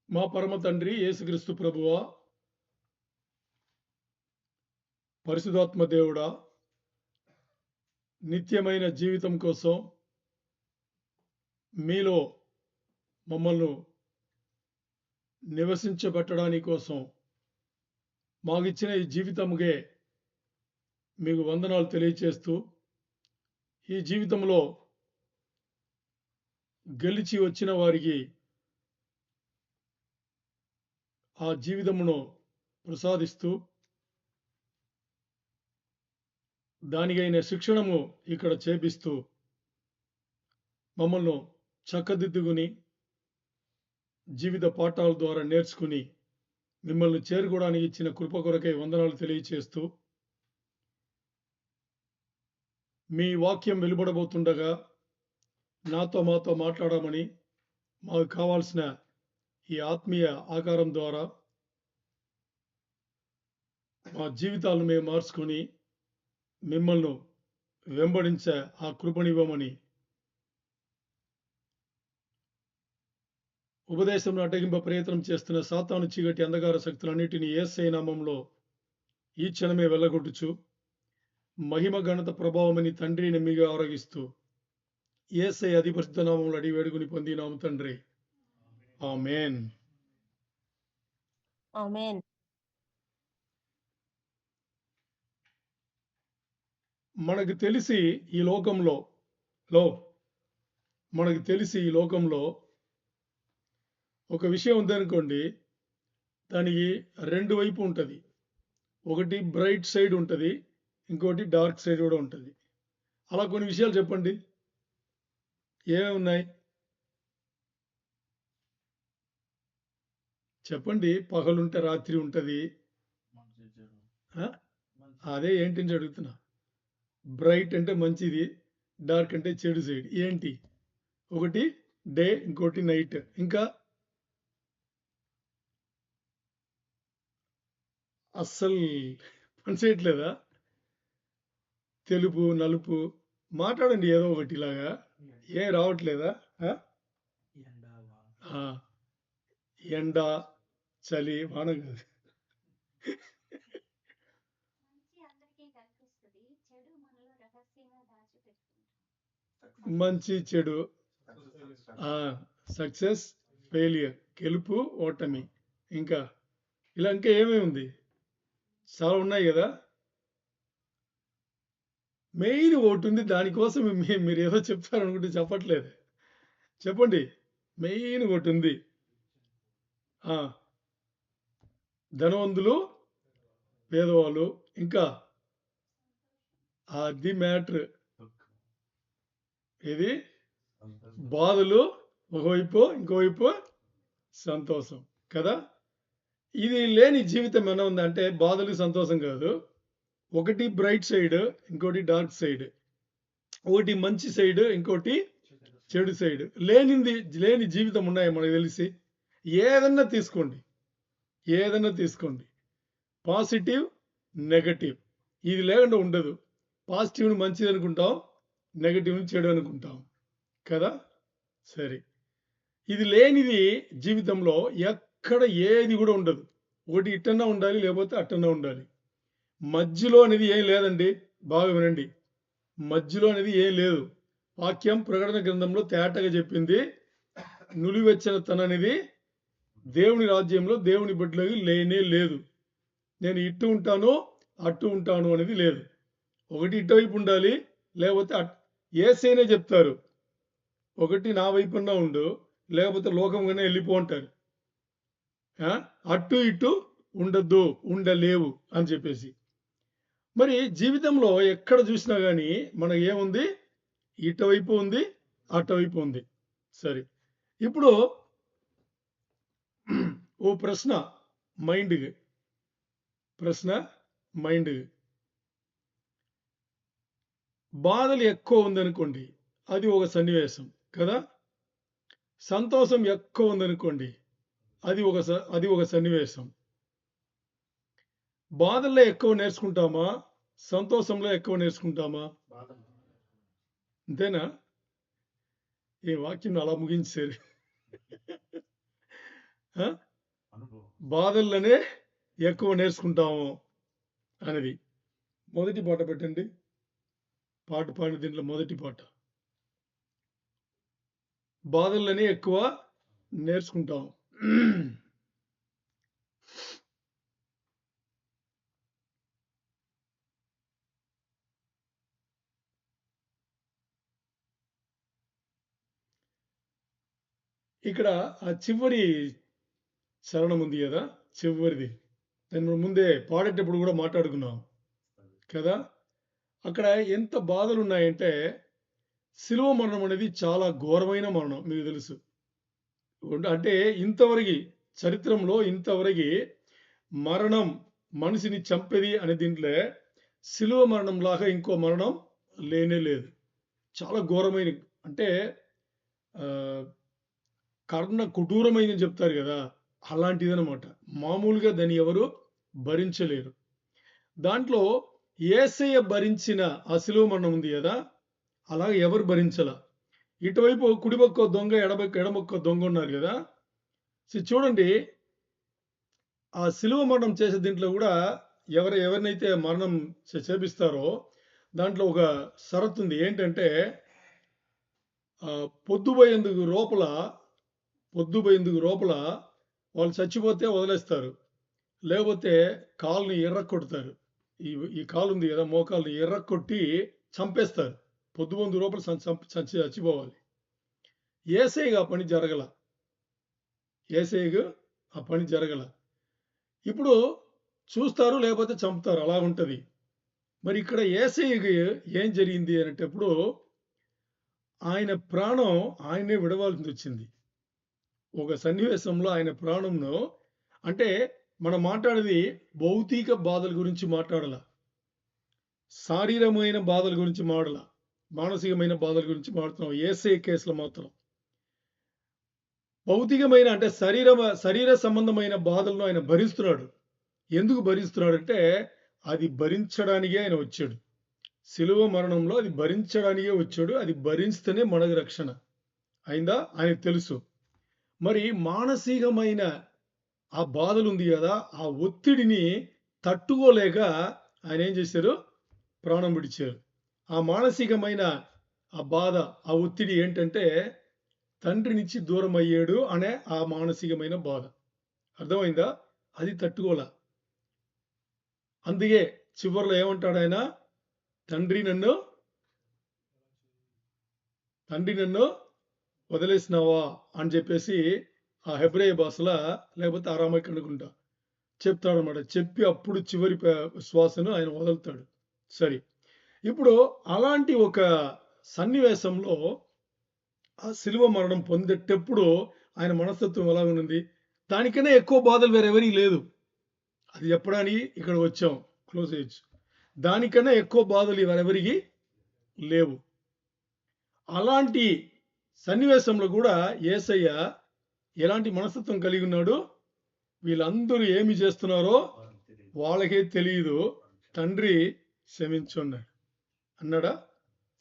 మా పరమ తండ్రి యేసుక్రీస్తు ప్రభువా, పరిశుధాత్మ దేవుడా, నిత్యమైన జీవితం కోసం మీలో మమ్మల్ని నివసించబెట్టడానికి కోసం మాకిచ్చిన ఈ జీవితముకే మీకు వందనాలు తెలియచేస్తూ, ఈ జీవితంలో గెలిచి వచ్చిన వారికి ఆ జీవితమును ప్రసాదిస్తూ దానికైన శిక్షణము ఇక్కడ చేపిస్తూ మమ్మల్ని చక్కదిద్దుకుని జీవిత పాఠాల ద్వారా నేర్చుకుని మిమ్మల్ని చేరుకోవడానికి ఇచ్చిన కృప కొరకై వందనాలు తెలియచేస్తూ, మీ వాక్యం వెలువడబోతుండగా నాతో మాతో మాట్లాడమని మాకు కావాల్సిన ఈ ఆత్మీయ ఆకారం ద్వారా మా జీవితాలను మేము మార్చుకొని మిమ్మల్ని వెంబడించే ఆ కృపనివ్వమని ఉపదేశంలో అడ్డగింప ప్రయత్నం చేస్తున్న సాతాను చీకటి అంధకార శక్తులన్నిటినీ యేసయ్య నామంలో ఈ క్షణమే వెళ్ళగొట్టుచు మహిమ ఘనత ప్రభావమని తండ్రిని మీకు ఆరగిస్తూ యేసయ్య అతి పరిశుద్ధ నామంలో అడిగి వేడుకుని పొందినాము తండ్రి, ఆమేన్. ఆమేన్. మనకు తెలిసి ఈ లోకంలో మనకు తెలిసి ఈ లోకంలో ఒక విషయం ఉందనుకోండి, దానికి రెండు వైపు ఉంటుంది. ఒకటి బ్రైట్ సైడ్ ఉంటుంది, ఇంకోటి డార్క్ సైడ్ కూడా ఉంటుంది. అలా కొన్ని విషయాలు చెప్పండి, ఏమేమి ఉన్నాయి చెప్పండి. పగలుంటే రాత్రి ఉంటుంది. అదే ఏంటి అడుగుతున్నా. బ్రైట్ అంటే మంచిది, డార్క్ అంటే చెడు సైడ్. ఏంటి? ఒకటి డే, ఇంకోటి నైట్. ఇంకా అస్సలు పని చేయట్లేదా? తెలుపు నలుపు మాట్లాడండి, ఏదో ఒకటి ఇలాగా. ఏం రావట్లేదా? ఎండ, చలి, వాన కాదు. మంచి చెడు, సక్సెస్ ఫెయిలియర్, గెలుపు ఓటమి, ఇంకా ఇలా ఇంకా ఏమేమి ఉంది? చాలా ఉన్నాయి కదా. మెయిన్ ఒకటి ఉంది, దానికోసం మీరు ఏదో చెప్తారనుకుంటే చెప్పట్లేదు. చెప్పండి. మెయిన్ ఒకటి ఉంది. ధనవంతులు, పేదవాళ్ళు, ఇంకా అది మ్యాటర్. ఇది బాధలు ఒకవైపు, ఇంకోవైపు సంతోషం కదా. ఇది లేని జీవితం ఏమైనా ఉందంటే బాధలు సంతోషం కాదు. ఒకటి బ్రైట్ సైడ్, ఇంకోటి డార్క్ సైడ్. ఒకటి మంచి సైడ్, ఇంకోటి చెడు సైడ్. లేని జీవితం ఉన్నాయి మనకు తెలిసి. ఏదన్నా తీసుకోండి, పాజిటివ్ నెగటివ్, ఇది లేకుండా ఉండదు. పాజిటివ్ని మంచిది అనుకుంటాం, నెగటివ్ని చెడు అనుకుంటాం కదా. సరే, ఇది లేనిది జీవితంలో ఎక్కడ ఏది కూడా ఉండదు. ఒకటి ఇట్టన్నా ఉండాలి, లేకపోతే అట్టన్నా ఉండాలి. మధ్యలో అనేది ఏం లేదండి. బాగా వినండి, మధ్యలో అనేది ఏం లేదు. వాక్యం ప్రకటన గ్రంథంలో తేటగా చెప్పింది. నులివెచ్చనతనం అనేది దేవుని రాజ్యంలో దేవుని బిడ్డలకి లేనే లేదు. నేను ఇటు ఉంటాను, అటు ఉంటాను అనేది లేదు. ఒకటి ఇటువైపు ఉండాలి, లేకపోతే ఏసైనే చెప్తారు, ఒకటి నా వైపున్నా ఉండు, లేకపోతే లోకంగానే వెళ్ళిపో అంటారు. అటు ఇటు ఉండద్దు, ఉండలేవు అని చెప్పేసి. మరి జీవితంలో ఎక్కడ చూసినా కానీ మనకు ఏముంది? ఇటువైపు ఉంది, అటువైపు ఉంది. సరే, ఇప్పుడు ఓ ప్రశ్న మైండ్కి. బాధలు ఎక్కువ ఉందనుకోండి, అది ఒక సన్నివేశం కదా. సంతోషం ఎక్కువ ఉందనుకోండి, అది ఒక సన్నివేశం. బాధల్లో ఎక్కువ నేర్చుకుంటామా, సంతోషంలో ఎక్కువ నేర్చుకుంటామా? అంతేనా? ఈ వాక్యం అలా ముగించారు. ఆ? బాధల్లోనే ఎక్కువ నేర్చుకుంటాము అనేది. మొదటి పాట పెట్టండి. పాట పాడిన దీంట్లో మొదటి పాట. బాధల్లోనే ఎక్కువ నేర్చుకుంటాం. ఇక్కడ ఆ చివరి చరణం ఉంది కదా, చివరిది. నేను ముందే పాడేటప్పుడు కూడా మాట్లాడుకున్నాం కదా. అక్కడ ఎంత బాధలు ఉన్నాయంటే, శిలువ మరణం అనేది చాలా ఘోరమైన మరణం, మీకు తెలుసు. అంటే ఇంతవరకు చరిత్రలో ఇంతవరకు మరణం మనిషిని చంపేది అనే దీంట్లో శిలువ మరణం లాగా ఇంకో మరణం లేనే లేదు. చాలా ఘోరమైన, అంటే ఆ, కర్ణ కుటూరమైనది చెప్తారు కదా, అలాంటిదనమాట. మామూలుగా దాన్ని ఎవరు భరించలేరు. దాంట్లో యేసయ్య భరించిన ఆ శిలువ మరణం ఉంది కదా, అలా ఎవరు భరించలా. ఇటువైపు కుడిపక్క దొంగ, ఎడమొక్క దొంగ ఉన్నారు కదా. చూడండి, ఆ శిలువ మరణం చేసే దీంట్లో కూడా ఎవరినైతే మరణం చేపిస్తారో దాంట్లో ఒక షరతు ఉంది. ఏంటంటే పొద్దుపోయేందుకు లోపల వాళ్ళు చచ్చిపోతే వదిలేస్తారు, లేకపోతే కాలుని ఎర్రకొడతారు. ఈ కాలు ఉంది కదా, మోకాల్ని ఎర్రకొట్టి చంపేస్తారు. పొద్దుబందు లోపల చచ్చిపోవాలి. యేసయ్యకు ఆ పని జరగల. యేసయ్యకు ఆ పని జరగల. ఇప్పుడు చూస్తారు, లేకపోతే చంపుతారు, అలా ఉంటది. మరి ఇక్కడ యేసయ్యకి ఏం జరిగింది అనేటప్పుడు ఆయన ప్రాణం ఆయనే విడవాల్సి వచ్చింది. ఒక సన్నివేశంలో ఆయన ప్రాణంను, అంటే మనం మాట్లాడేది భౌతిక బాధల గురించి మాట్లాడాల, శారీరమైన బాధల గురించి మాట్లాడాల, మానసికమైన బాధల గురించి మాట్లాడుతున్నాం. యేసయ్య కేసులో మాత్రం భౌతికమైన, అంటే శరీర సంబంధమైన బాధలను ఆయన భరిస్తున్నాడు. ఎందుకు భరిస్తున్నాడంటే అది భరించడానికే ఆయన వచ్చాడు. శిలువ మరణంలో అది భరించడానికే వచ్చాడు. అది భరిస్తేనే మనకు రక్షణ అయిందా, ఆయనకు తెలుసు. మరి మానసికమైన ఆ బాధలు ఉంది కదా, ఆ ఒత్తిడిని తట్టుకోలేక ఆయన ఏం చేశారు, ప్రాణం విడిచారు. ఆ మానసికమైన ఆ బాధ, ఆ ఒత్తిడి ఏంటంటే తండ్రినిచ్చి దూరం అయ్యాడు అనే ఆ మానసికమైన బాధ. అర్థమైందా? అది తట్టుకోలే. అందుకే చివరిలో ఏమంటాడు ఆయన, తండ్రి నన్ను వదిలేసినావా అని చెప్పేసి ఆ హెబ్రేయ భాషలో, లేకపోతే అరామైక్ అనుకుంటా, చెప్తాడనమాట. చెప్పి అప్పుడు చివరి శ్వాసను ఆయన వదులుతాడు. సరే, ఇప్పుడు అలాంటి ఒక సన్నివేశంలో ఆ శిలువ మరణం పొందేటప్పుడు ఆయన మనస్తత్వం ఎలా ఉంది, దానికన్నా ఎక్కువ బాధలు వేరెవరికి లేదు. అది చెప్పడానికి ఇక్కడ వచ్చాం, క్లోజ్ చేయొచ్చు. దానికన్నా ఎక్కువ బాధలు ఎవరెవరికి లేవు. అలాంటి సన్నివేశంలో కూడా యేసయ్య ఎలాంటి మనస్తత్వం కలిగి ఉన్నాడు, వీళ్ళందరూ ఏమి చేస్తున్నారో వాళ్ళకే తెలియదు, తండ్రి క్షమించున్నాడు అన్నాడా.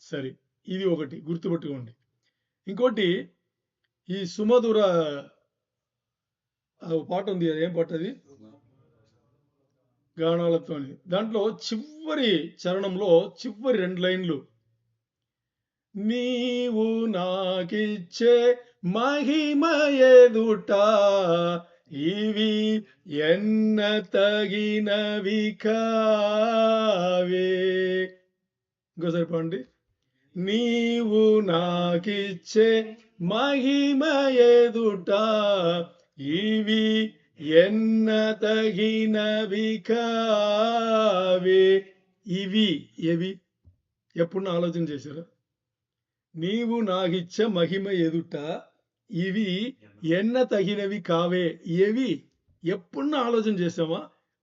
సరే, ఇది ఒకటి గుర్తుపెట్టుకోండి. ఇంకోటి, ఈ సుమధుర పాట ఉంది, ఏం పాట అది, గానాలతో. దాంట్లో చివరి చరణంలో చివరి 2 లైన్లు, నీవు నాకిచ్చే మహిమ ఎదుట ఇవి ఎన్న తగినవి కావే. ఇంకోసారి పండి, నీవు నాకిచ్చే మహిమ ఎదుట ఇవి ఎన్న తగినవి కావే. ఇవి ఏవి, ఎప్పుడు ఆలోచన చేశారా? నీవు నాకిచ్చే మహిమ ఎదుట ఇవి ఎన్న తగినవి కావే. ఏవి, ఎప్పుడు ఆలోచన చేసామా?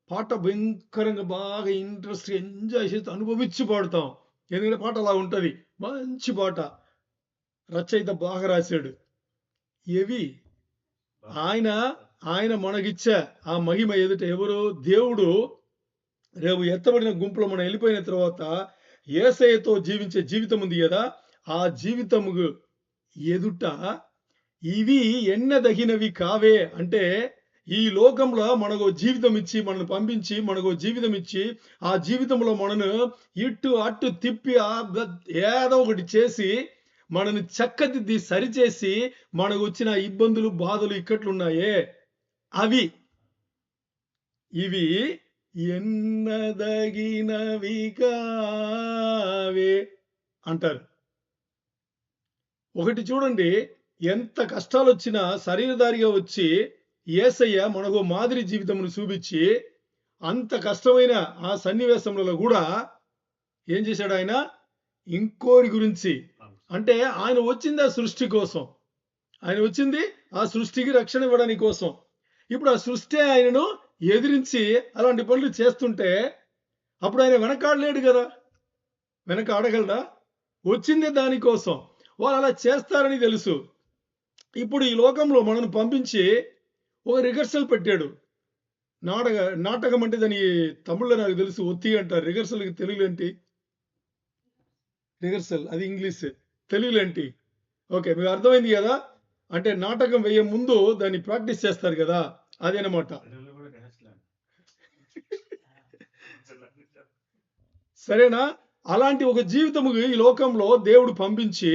పాట భయంకరంగా బాగా ఇంట్రెస్ట్ ఎంజాయ్ చేసి అనుభవించి పాడతాం. ఎందుకంటే పాట అలా ఉంటుంది, మంచి పాట, రచయిత బాగా రాశాడు. ఏవి, ఆయన మనకిచ్చే ఆ మహిమ ఎదుట ఎవరు, దేవుడు రేపు ఎత్తబడిన గుంపులో మనం వెళ్ళిపోయిన తర్వాత యేసయ్యతో జీవించే జీవితం ఉంది కదా, ఆ జీవితము ఎదుట ఇవి ఎన్నదగినవి కావే అంటే ఈ లోకంలో మనకు జీవితం ఇచ్చి మనల్ని పంపించి మనకు జీవితం ఇచ్చి ఆ జీవితంలో మనను ఇటు అటు తిప్పి ఏదో ఒకటి చేసి మనని చక్కదిద్ది సరిచేసి మనకు వచ్చిన ఇబ్బందులు బాధలు ఇక్కట్లున్నాయే అవి ఇవి ఎన్నదగినవి కావే అంటారు. ఒకటి చూడండి, ఎంత కష్టాలు వచ్చినా శరీరధారిగా వచ్చి యేసయ్య మనకు మాదిరి జీవితమును చూపించి అంత కష్టమైన ఆ సన్నివేశంలో కూడా ఏం చేశాడు ఆయన? ఇంకోరి గురించి, అంటే ఆయన వచ్చింది ఆ సృష్టి కోసం, ఆయన వచ్చింది ఆ సృష్టికి రక్షణ ఇవ్వడానికి కోసం. ఇప్పుడు ఆ సృష్టి ఆయనను ఎదిరించి అలాంటి పనులు చేస్తుంటే అప్పుడు ఆయన వెనకాడలేడు కదా, వెనక ఆడగలడా? వచ్చిందే దానికోసం. వాళ్ళు అలా చేస్తారని తెలుసు. ఇప్పుడు ఈ లోకంలో మనల్ని పంపించి ఒక రిహర్సల్ పెట్టాడు. నాటకం అంటే దాని తమిళ్లో నాకు తెలుసు ఒత్తి అంటారు. రిహర్సల్కి తెలుగులో ఏంటి? రిహర్సల్ అది ఇంగ్లీష్, తెలుగులో ఏంటి? ఓకే, మీకు అర్థమైంది కదా. అంటే నాటకం వేయే ముందు దాన్ని ప్రాక్టీస్ చేస్తారు కదా, అదేనమాట. సరేనా? అలాంటి ఒక జీవితము ఈ లోకంలో దేవుడు పంపించి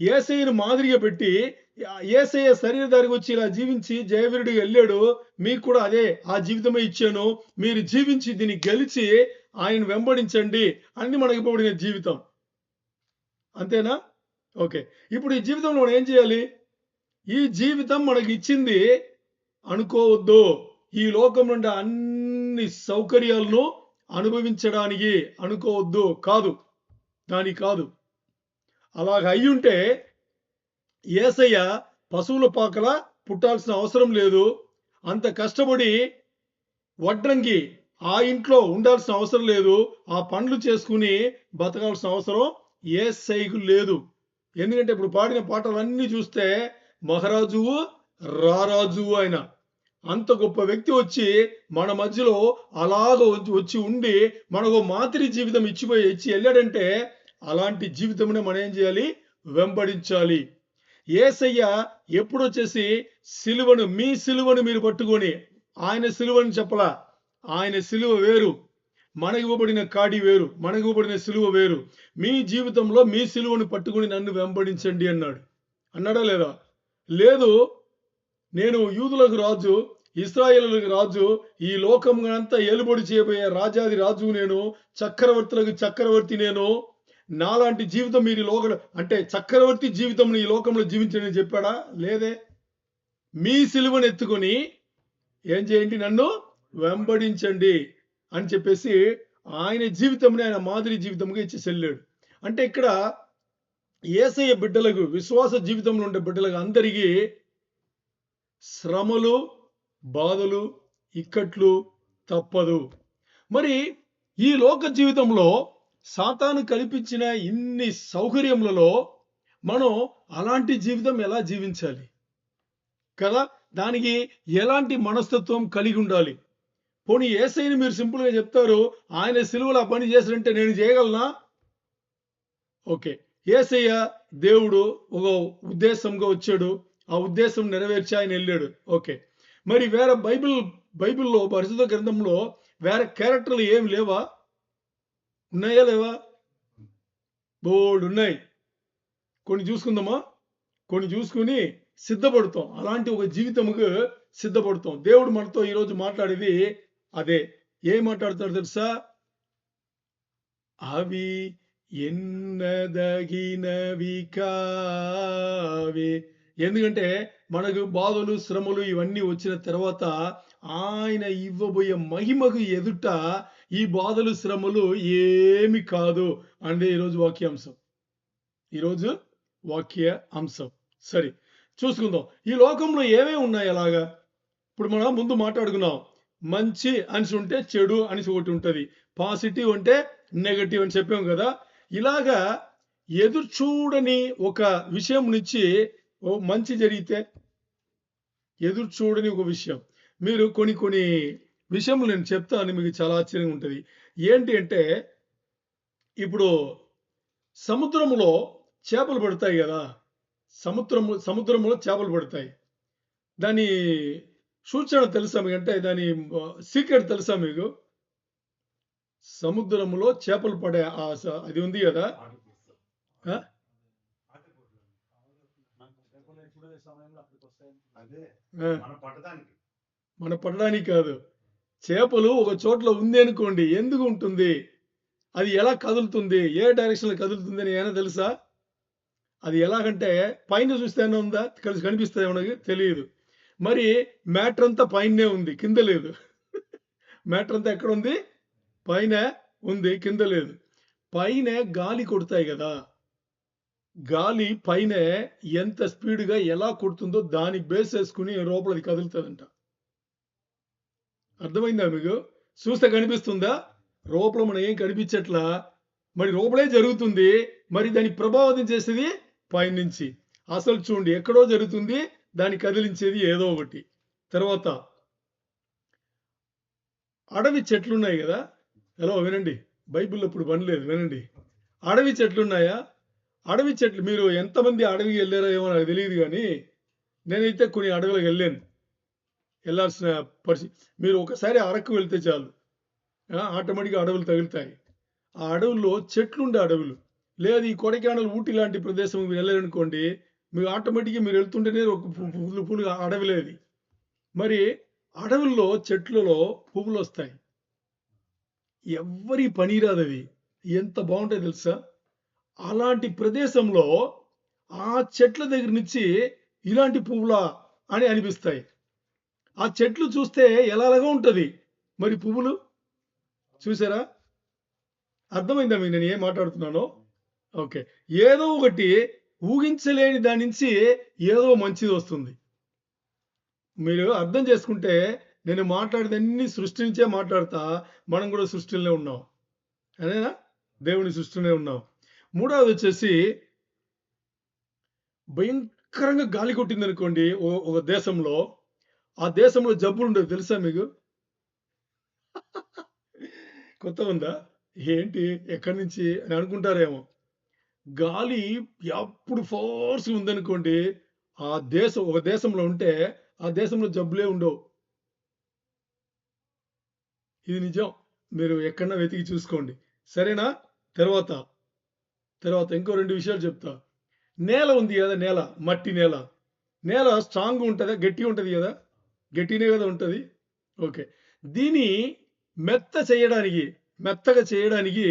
యేసయ్యను మాదిరిగా పెట్టి యేసయ్య శరీరధారికి వచ్చి ఇలా జీవించి జయవీరుడిగా వెళ్ళాడు. మీకు కూడా అదే ఆ జీవితమే ఇచ్చాను, మీరు జీవించి దీన్ని గెలిచి ఆయన వెంబడించండి అని మనకి ఇవ్వబడిన జీవితం. అంతేనా? ఓకే, ఇప్పుడు ఈ జీవితంలో మనం ఏం చేయాలి? ఈ జీవితం మనకి ఇచ్చింది అనుకోవద్దు. ఈ లోకం నుండి అన్ని సౌకర్యాలను అనుభవించడానికి అనుకోవద్దు. కాదు, దాని కాదు. అలాగ అయ్యుంటే యేసయ్య పశువుల పాకల పుట్టాల్సిన అవసరం లేదు. అంత కష్టపడి వడ్రంగి ఆ ఇంట్లో ఉండాల్సిన అవసరం లేదు. ఆ పనులు చేసుకుని బతకాల్సిన అవసరం యేసయ్యకు లేదు. ఎందుకంటే ఇప్పుడు పాడిన పాటలన్నీ చూస్తే మహారాజువు రారాజువు ఆయన అంత గొప్ప వ్యక్తి వచ్చి మన మధ్యలో అలాగ వచ్చి ఉండి మనకు మాదిరి జీవితం ఇచ్చి వెళ్ళాడంటే అలాంటి జీవితమునే మనం ఏం చేయాలి? వెంబడించాలి. యేసయ్య ఎప్పుడు వచ్చేసి సిలువను, మీ సిలువను మీరు పట్టుకొని, ఆయన సిలువని చెప్పలా. ఆయన సిలువ వేరు, మనకి ఇవ్వబడిన కాడి వేరు, మనకి ఇవ్వబడిన సిలువ వేరు. మీ జీవితంలో మీ సిలువను పట్టుకొని నన్ను వెంబడించండి అన్నాడు. అన్నాడా లేదా? లేదు, నేను యూదులకు రాజు, ఇశ్రాయేలులకు రాజు, ఈ లోకం అంతా ఏలుబడి చేయబోయే రాజాది రాజు నేను, చక్రవర్తులకు చక్రవర్తి నేను, నాలాంటి జీవితం మీరు లోకం అంటే చక్రవర్తి జీవితం ఈ లోకంలో జీవించని చెప్పాడా? లేదే. మీ సిలువను ఎత్తుకొని ఏం చేయండి? నన్ను వెంబడించండి అని చెప్పేసి ఆయన జీవితంని ఆయన మాదిరి జీవితంగా ఇచ్చి చెల్లాడు. అంటే ఇక్కడ యేసయ్య బిడ్డలకు, విశ్వాస జీవితంలో ఉండే బిడ్డలకు అందరికీ శ్రమలు, బాధలు, ఇక్కట్లు తప్పదు. మరి ఈ లోక జీవితంలో సాతాను కల్పించిన ఇన్ని సౌకర్యములలో మనం అలాంటి జీవితం ఎలా జీవించాలి కదా? దానికి ఎలాంటి మనస్తత్వం కలిగి ఉండాలి? పోనీ యేసయ్యని మీరు సింపుల్గా చెప్తారు, ఆయన సిలువలో ఆ పని చేశారంటే నేను చేయగలనా? ఓకే, యేసయ్య దేవుడు ఒక ఉద్దేశంగా వచ్చాడు, ఆ ఉద్దేశం నెరవేర్చి ఆయన వెళ్ళాడు. ఓకే, మరి వేరే బైబిల్లో పరిశుద్ధ గ్రంథంలో వేరే క్యారెక్టర్లు ఏమి లేవా? ఉన్నాయా లేవా? బోల్డ్ ఉన్నాయి. కొన్ని చూసుకుందామా? కొన్ని చూసుకుని సిద్ధపడతాం, అలాంటి ఒక జీవితముకు సిద్ధపడతాం. దేవుడు మనతో ఈరోజు మాట్లాడేది అదే. ఏం మాట్లాడుతాడు తెలుసా? అవి ఎన్నదగినవి కావే. ఎందుకంటే మనకు బాధలు, శ్రమలు ఇవన్నీ వచ్చిన తర్వాత ఆయన ఇవ్వబోయే మహిమకు ఎదుట ఈ బాధలు, శ్రమలు ఏమి కాదు అంటే ఈరోజు వాక్యాంశం. ఈరోజు వాక్య అంశం. సరే, చూసుకుందాం. ఈ లోకంలో ఏమేమి ఉన్నాయి అలాగా? ఇప్పుడు మనం ముందు మాట్లాడుకున్నాం, మంచి అనిసి ఉంటే చెడు అనిసి ఒకటి ఉంటుంది, పాజిటివ్ అంటే నెగటివ్ అని చెప్పాం కదా. ఇలాగా ఎదురు చూడని ఒక విషయం నుంచి మంచి జరిగితే, ఎదురు చూడని ఒక విషయం, మీరు కొన్ని విషయములు నేను చెప్తాను, మీకు చాలా ఆశ్చర్యంగా ఉంటుంది. ఏంటి అంటే, ఇప్పుడు సముద్రంలో చేపలు పడతాయి కదా, సముద్రములో చేపలు పడతాయి. దాని సూచన తెలుసా మీకు? అంటే దాని సీక్రెట్ తెలుసా మీకు? సముద్రములో చేపలు పడే అది ఉంది కదా. ఆ? ఆ, మన పడడానికి కాదు. చేపలు ఒక చోట్ల ఉంది అనుకోండి, ఎందుకు ఉంటుంది, అది ఎలా కదులుతుంది, ఏ డైరెక్షన్ లో కదులుతుంది అని ఏమైనా తెలుసా? అది ఎలాగంటే పైన చూస్తే ఏమైనా ఉందా, కలిసి కనిపిస్తుంది మనకి తెలియదు. మరి మ్యాటర్ అంతా పైనే ఉంది, కింద లేదు. మ్యాటర్ అంతా ఎక్కడ ఉంది? పైన ఉంది, కింద లేదు. పైన గాలి కొడతాయి కదా, గాలి పైన ఎంత స్పీడ్గా ఎలా కొడుతుందో దాన్ని బేస్ చేసుకుని లోపల అది కదులుతుందంట. అర్థమైందా మీకు? చూస్తే కనిపిస్తుందా? లోపల మనం ఏం కనిపించట్లా, మరి లోపలే జరుగుతుంది. మరి దాన్ని ప్రభావితం చేసేది పైనుంచి. అసలు చూడండి, ఎక్కడో జరుగుతుంది, దాన్ని కదిలించేది ఏదో ఒకటి. తర్వాత అడవి చెట్లున్నాయి కదా. హలో వినండి, బైబిల్లో ఇప్పుడు పనిలేదు, వినండి. అడవి చెట్లున్నాయా? అడవి చెట్లు, మీరు ఎంతమంది అడవికి వెళ్ళారో ఏమో నాకు తెలియదు, కానీ నేనైతే కొన్ని అడవులకు వెళ్ళాల్సిన పరిస్థితి. మీరు ఒకసారి అరకు వెళ్తే చాలు, ఆటోమేటిక్గా అడవులు తగులుతాయి. ఆ అడవుల్లో చెట్లుండే అడవులు, లేదు ఈ కొడైకెనాల్ ఊటీ లాంటి ప్రదేశం మీరు వెళ్ళారనుకోండి, మీరు ఆటోమేటిక్గా మీరు వెళ్తుంటేనే ఒక పువ్వులు అడవి లేదు. మరి అడవుల్లో చెట్లలో పువ్వులు వస్తాయి, ఎవ్వరి పని రాదు, అది ఎంత బాగుంటాయి తెలుసా. అలాంటి ప్రదేశంలో ఆ చెట్ల దగ్గర నుంచి ఇలాంటి పువ్వులా అని అనిపిస్తాయి. ఆ చెట్లు చూస్తే ఎలాగో ఉంటది, మరి పువ్వులు చూసారా? అర్థమైందా మీకు నేను ఏం మాట్లాడుతున్నానో? ఓకే. ఏదో ఒకటి ఊహించలేని దాని నుంచి ఏదో మంచిది వస్తుంది. మీరు అర్థం చేసుకుంటే నేను మాట్లాడేదన్నీ సృష్టి నుంచే మాట్లాడతా. మనం కూడా సృష్టిలోనే ఉన్నాం, అదేనా? దేవుని సృష్టిలోనే ఉన్నాం. మూడవది వచ్చేసి, భయంకరంగా గాలి కొట్టింది అనుకోండి ఒక దేశంలో, ఆ దేశంలో జబ్బులు ఉండదు తెలుసా మీకు? కొత్త ఉందా ఏంటి, ఎక్కడి నుంచి అని అనుకుంటారేమో. గాలి ఎప్పుడు ఫోర్స్ ఉందనుకోండి, ఒక దేశంలో ఉంటే ఆ దేశంలో జబ్బులే ఉండవు. ఇది నిజం, మీరు ఎక్కడన్నా వెతికి చూసుకోండి, సరేనా? తర్వాత తర్వాత ఇంకో రెండు విషయాలు చెప్తా. నేల ఉంది కదా, నేల, మట్టి నేల. నేల స్ట్రాంగ్ ఉంటుందా, గట్టిగా ఉంటుంది కదా? గట్టినే కదా ఉంటుంది. ఓకే. దీని మెత్తగా చేయడానికి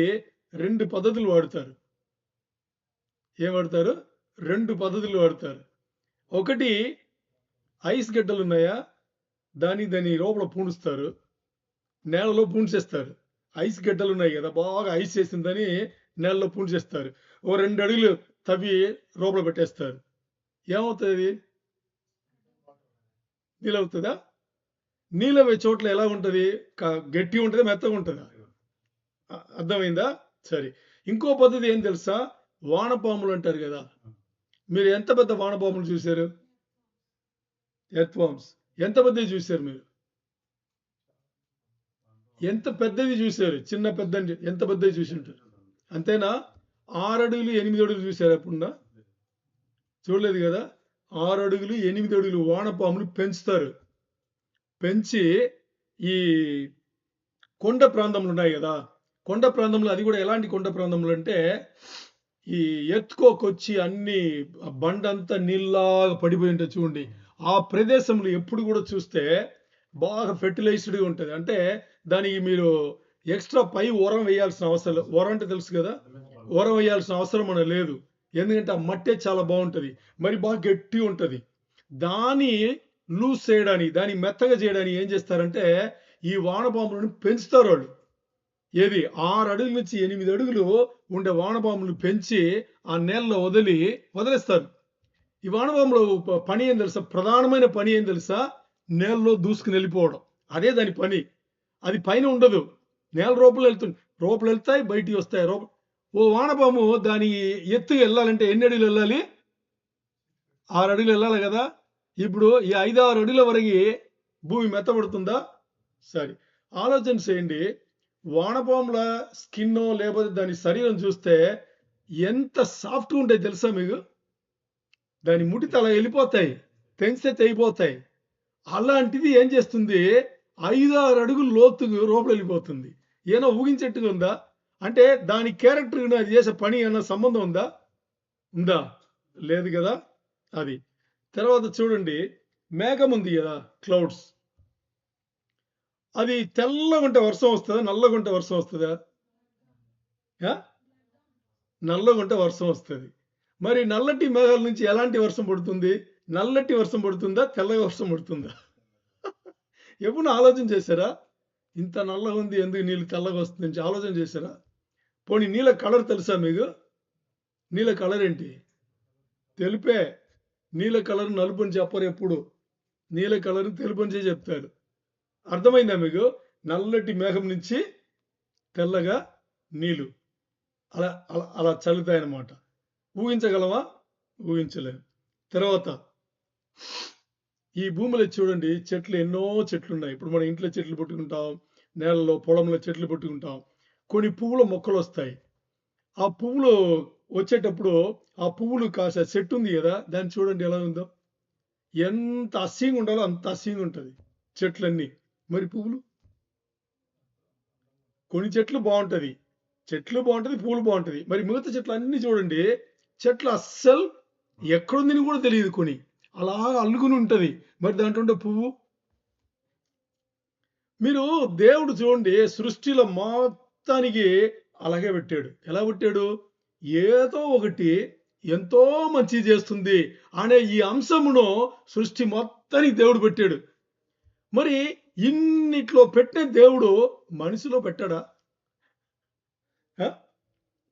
రెండు పద్ధతులు వాడతారు. ఏం వాడతారు? రెండు పద్ధతులు వాడతారు. ఒకటి, ఐస్ గడ్డలు ఉన్నాయా, దాని లోపల పూడుస్తారు, నేలలో పూడ్చేస్తారు. ఐస్ గడ్డలు ఉన్నాయి కదా, బాగా ఐస్ చేసిందని నేలలో పూడ్చేస్తారు. ఓ 2 అడుగులు తవ్వి లోపల పెట్టేస్తారు. ఏమవుతుంది? నీళ్ళవుతుందా? నీళ్ళవే చోట్ల ఎలా ఉంటుంది? గట్టి ఉంటుంది, మెత్తగా ఉంటుందా? అర్థమైందా? సరే. ఇంకో పద్ధతి ఏం తెలుసా? వానపాములు అంటారు కదా. మీరు ఎంత పెద్ద వానపాములు చూశారు? Earth worms. ఎంత పెద్దవి చూశారు మీరు? ఎంత పెద్దది చూశారు? చిన్న పెద్ద ఎంత పెద్దది చూసి ఉంటారు? అంతేనా? 6 అడుగులు 8 అడుగులు చూశారు ఎప్పుడున్నా? చూడలేదు కదా. 6 అడుగులు 8 అడుగులు వానపాములు పెంచుతారు. పెంచి ఈ కొండ ప్రాంతములు ఉన్నాయి కదా, కొండ ప్రాంతంలో, అది కూడా ఎలాంటి కొండ ప్రాంతములు అంటే, ఈ ఎత్తుకోకొచ్చి అన్ని బండంతా నీళ్ళలాగా పడిపోయి ఉంటుంది చూడండి. ఆ ప్రదేశంలో ఎప్పుడు కూడా చూస్తే బాగా ఫెర్టిలైజ్డ్గా ఉంటుంది. అంటే దానికి మీరు ఎక్స్ట్రా పై ఉరం వేయాల్సిన అవసరం లేదు. ఉరం అంటే తెలుసు కదా, ఉరం వేయాల్సిన అవసరం మనకు లేదు. ఎందుకంటే ఆ మట్టే చాలా బాగుంటుంది, మరి బాగా గట్టి ఉంటుంది. దాన్ని లూజ్ చేయడానికి, దాన్ని మెత్తగా చేయడానికి ఏం చేస్తారంటే, ఈ వానపాములను పెంచుతారు వాళ్ళు. ఏది 6 అడుగుల నుంచి 8 అడుగులు ఉండే వానపాములు పెంచి ఆ నేలలో వదిలేస్తారు. ఈ వానపాములు పని ఏం తెలుసా? ప్రధానమైన పని ఏం తెలుసా? నేలలో దూసుకుని వెళ్ళిపోవడం. అదే దాని పని. అది పైన ఉండదు, నేల లోపల వెళ్తాయి, బయటికి వస్తాయి. ఓ వానపాము దాని ఎత్తుగా వెళ్ళాలంటే ఎన్ని అడుగులు వెళ్ళాలి? 6 అడుగులు వెళ్ళాలి కదా. ఇప్పుడు ఈ 5-6 అడుగుల వరకు భూమి మెత్తబడుతుందా? సరే, ఆలోచన చేయండి. వానపాముల స్కిన్ లేకపోతే దాని శరీరం చూస్తే ఎంత సాఫ్ట్గా ఉంటాయి తెలుసా మీకు? దాని ముడితే అలా వెళ్ళిపోతాయి, తెంచితే తెగిపోతాయి. అలాంటిది ఏం చేస్తుంది, 5-6 అడుగులు లోతుకు లోపల వెళ్ళిపోతుంది. ఏమో ఊహించేట్టుగా ఉందా? అంటే దాని క్యారెక్టర్ అది చేసే పని ఏమన్నా సంబంధం ఉందా? ఉందా? లేదు కదా. అది తర్వాత చూడండి, మేఘం ఉంది కదా, క్లౌడ్స్. అది తెల్లగా ఉంటే వర్షం వస్తుందా, నల్లగా ఉంటే వర్షం వస్తుందా? నల్లగా ఉంటే వర్షం వస్తుంది. మరి నల్లటి మేఘాల నుంచి ఎలాంటి వర్షం పడుతుంది? నల్లటి వర్షం పడుతుందా, తెల్లగా వర్షం పడుతుందా? ఎప్పుడు ఆలోచన చేశారా? ఇంత నల్లగా ఉంది, ఎందుకు నీళ్ళు తెల్లగా వస్తుంది నుంచి ఆలోచన చేశారా? పోనీ నీళ్ళ కలర్ తెలుసా మీకు? నీళ్ళ కలర్ ఏంటి? తెలుపే. నీళ్ళ కలర్ నలుపు అని చెప్పరు ఎప్పుడు. నీళ్ళ కలర్ తెలుపు అని చెప్తారు. అర్థమైందా మీకు? నల్లటి మేఘం నుంచి తెల్లగా నీళ్ళు అలా అలా అలా చల్లుతాయన్నమాట. ఊహించగలమా? ఊహించలేము. తర్వాత ఈ భూమిలో చూడండి, చెట్లు ఎన్నో చెట్లు ఉన్నాయి. ఇప్పుడు మన ఇంట్లో చెట్లు పెట్టుకుంటాం, నేలలో పొలంలో చెట్లు పెట్టుకుంటాం. కొన్ని పువ్వుల మొక్కలు వస్తాయి. ఆ పువ్వులు వచ్చేటప్పుడు ఆ పువ్వులు కాసే చెట్టు ఉంది కదా, దాన్ని చూడండి ఎలా ఉందో. ఎంత అసహ్యంగా ఉండాలో అంత అసహ్యంగా ఉంటుంది చెట్లన్నీ. మరి పువ్వులు, కొన్ని చెట్లు బాగుంటది, పువ్వులు బాగుంటది. మరి మిగతా చెట్లు అన్ని చూడండి, చెట్లు అస్సలు ఎక్కడుందని కూడా తెలియదు. కొన్ని అలా అల్లుకుని ఉంటది. మరి దాంట్లో ఉండే పువ్వు, మీరు దేవుడు చూడండి సృష్టిలో మొత్తానికి అలాగే పెట్టాడు. ఎలా పెట్టాడు? ఏదో ఒకటి ఎంతో మంచి చేస్తుంది అనే ఈ అంశమును సృష్టి మొత్తానికి దేవుడు పెట్టాడు. మరి ఇన్నిట్లో పెట్టిన దేవుడు మనిషిలో పెట్టాడా?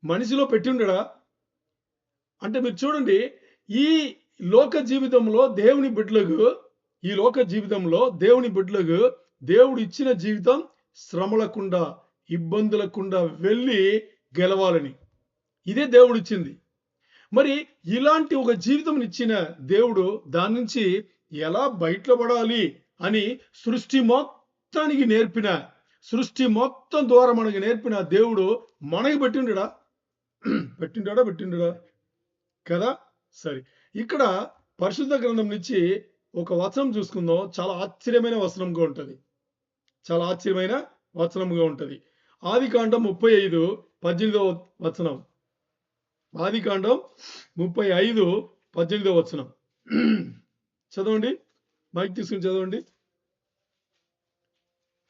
మనిషిలో పెట్టి ఉండడా? అంటే మీరు చూడండి, ఈ లోక జీవితంలో దేవుని బిడ్డలకు, ఈ లోక జీవితంలో దేవుని బిడ్డలకు దేవుడు ఇచ్చిన జీవితం శ్రమలకుండా, ఇబ్బందులకుండా వెళ్ళి గెలవాలని. ఇదే దేవుడు ఇచ్చింది. మరి ఇలాంటి ఒక జీవితం ఇచ్చిన దేవుడు దాని నుంచి ఎలా బయటపడాలి అని సృష్టి మొత్తానికి నేర్పిన, సృష్టి మొత్తం ద్వారా మనకి నేర్పిన దేవుడు మనకి పెట్టిండడా? పెట్టిండడా కదా. సరే, ఇక్కడ పరిశుద్ధ గ్రంథం నుంచి ఒక వచనం చూసుకుందాం. చాలా ఆశ్చర్యమైన వచనంగా ఉంటుంది. చాలా ఆశ్చర్యమైన వచనంగా ఉంటుంది. ఆదికాండం 35:18 వచనం. ఆదికాండం 35:18 వచనం. చదవండి, మైక్ తీసుకుని చదవండి.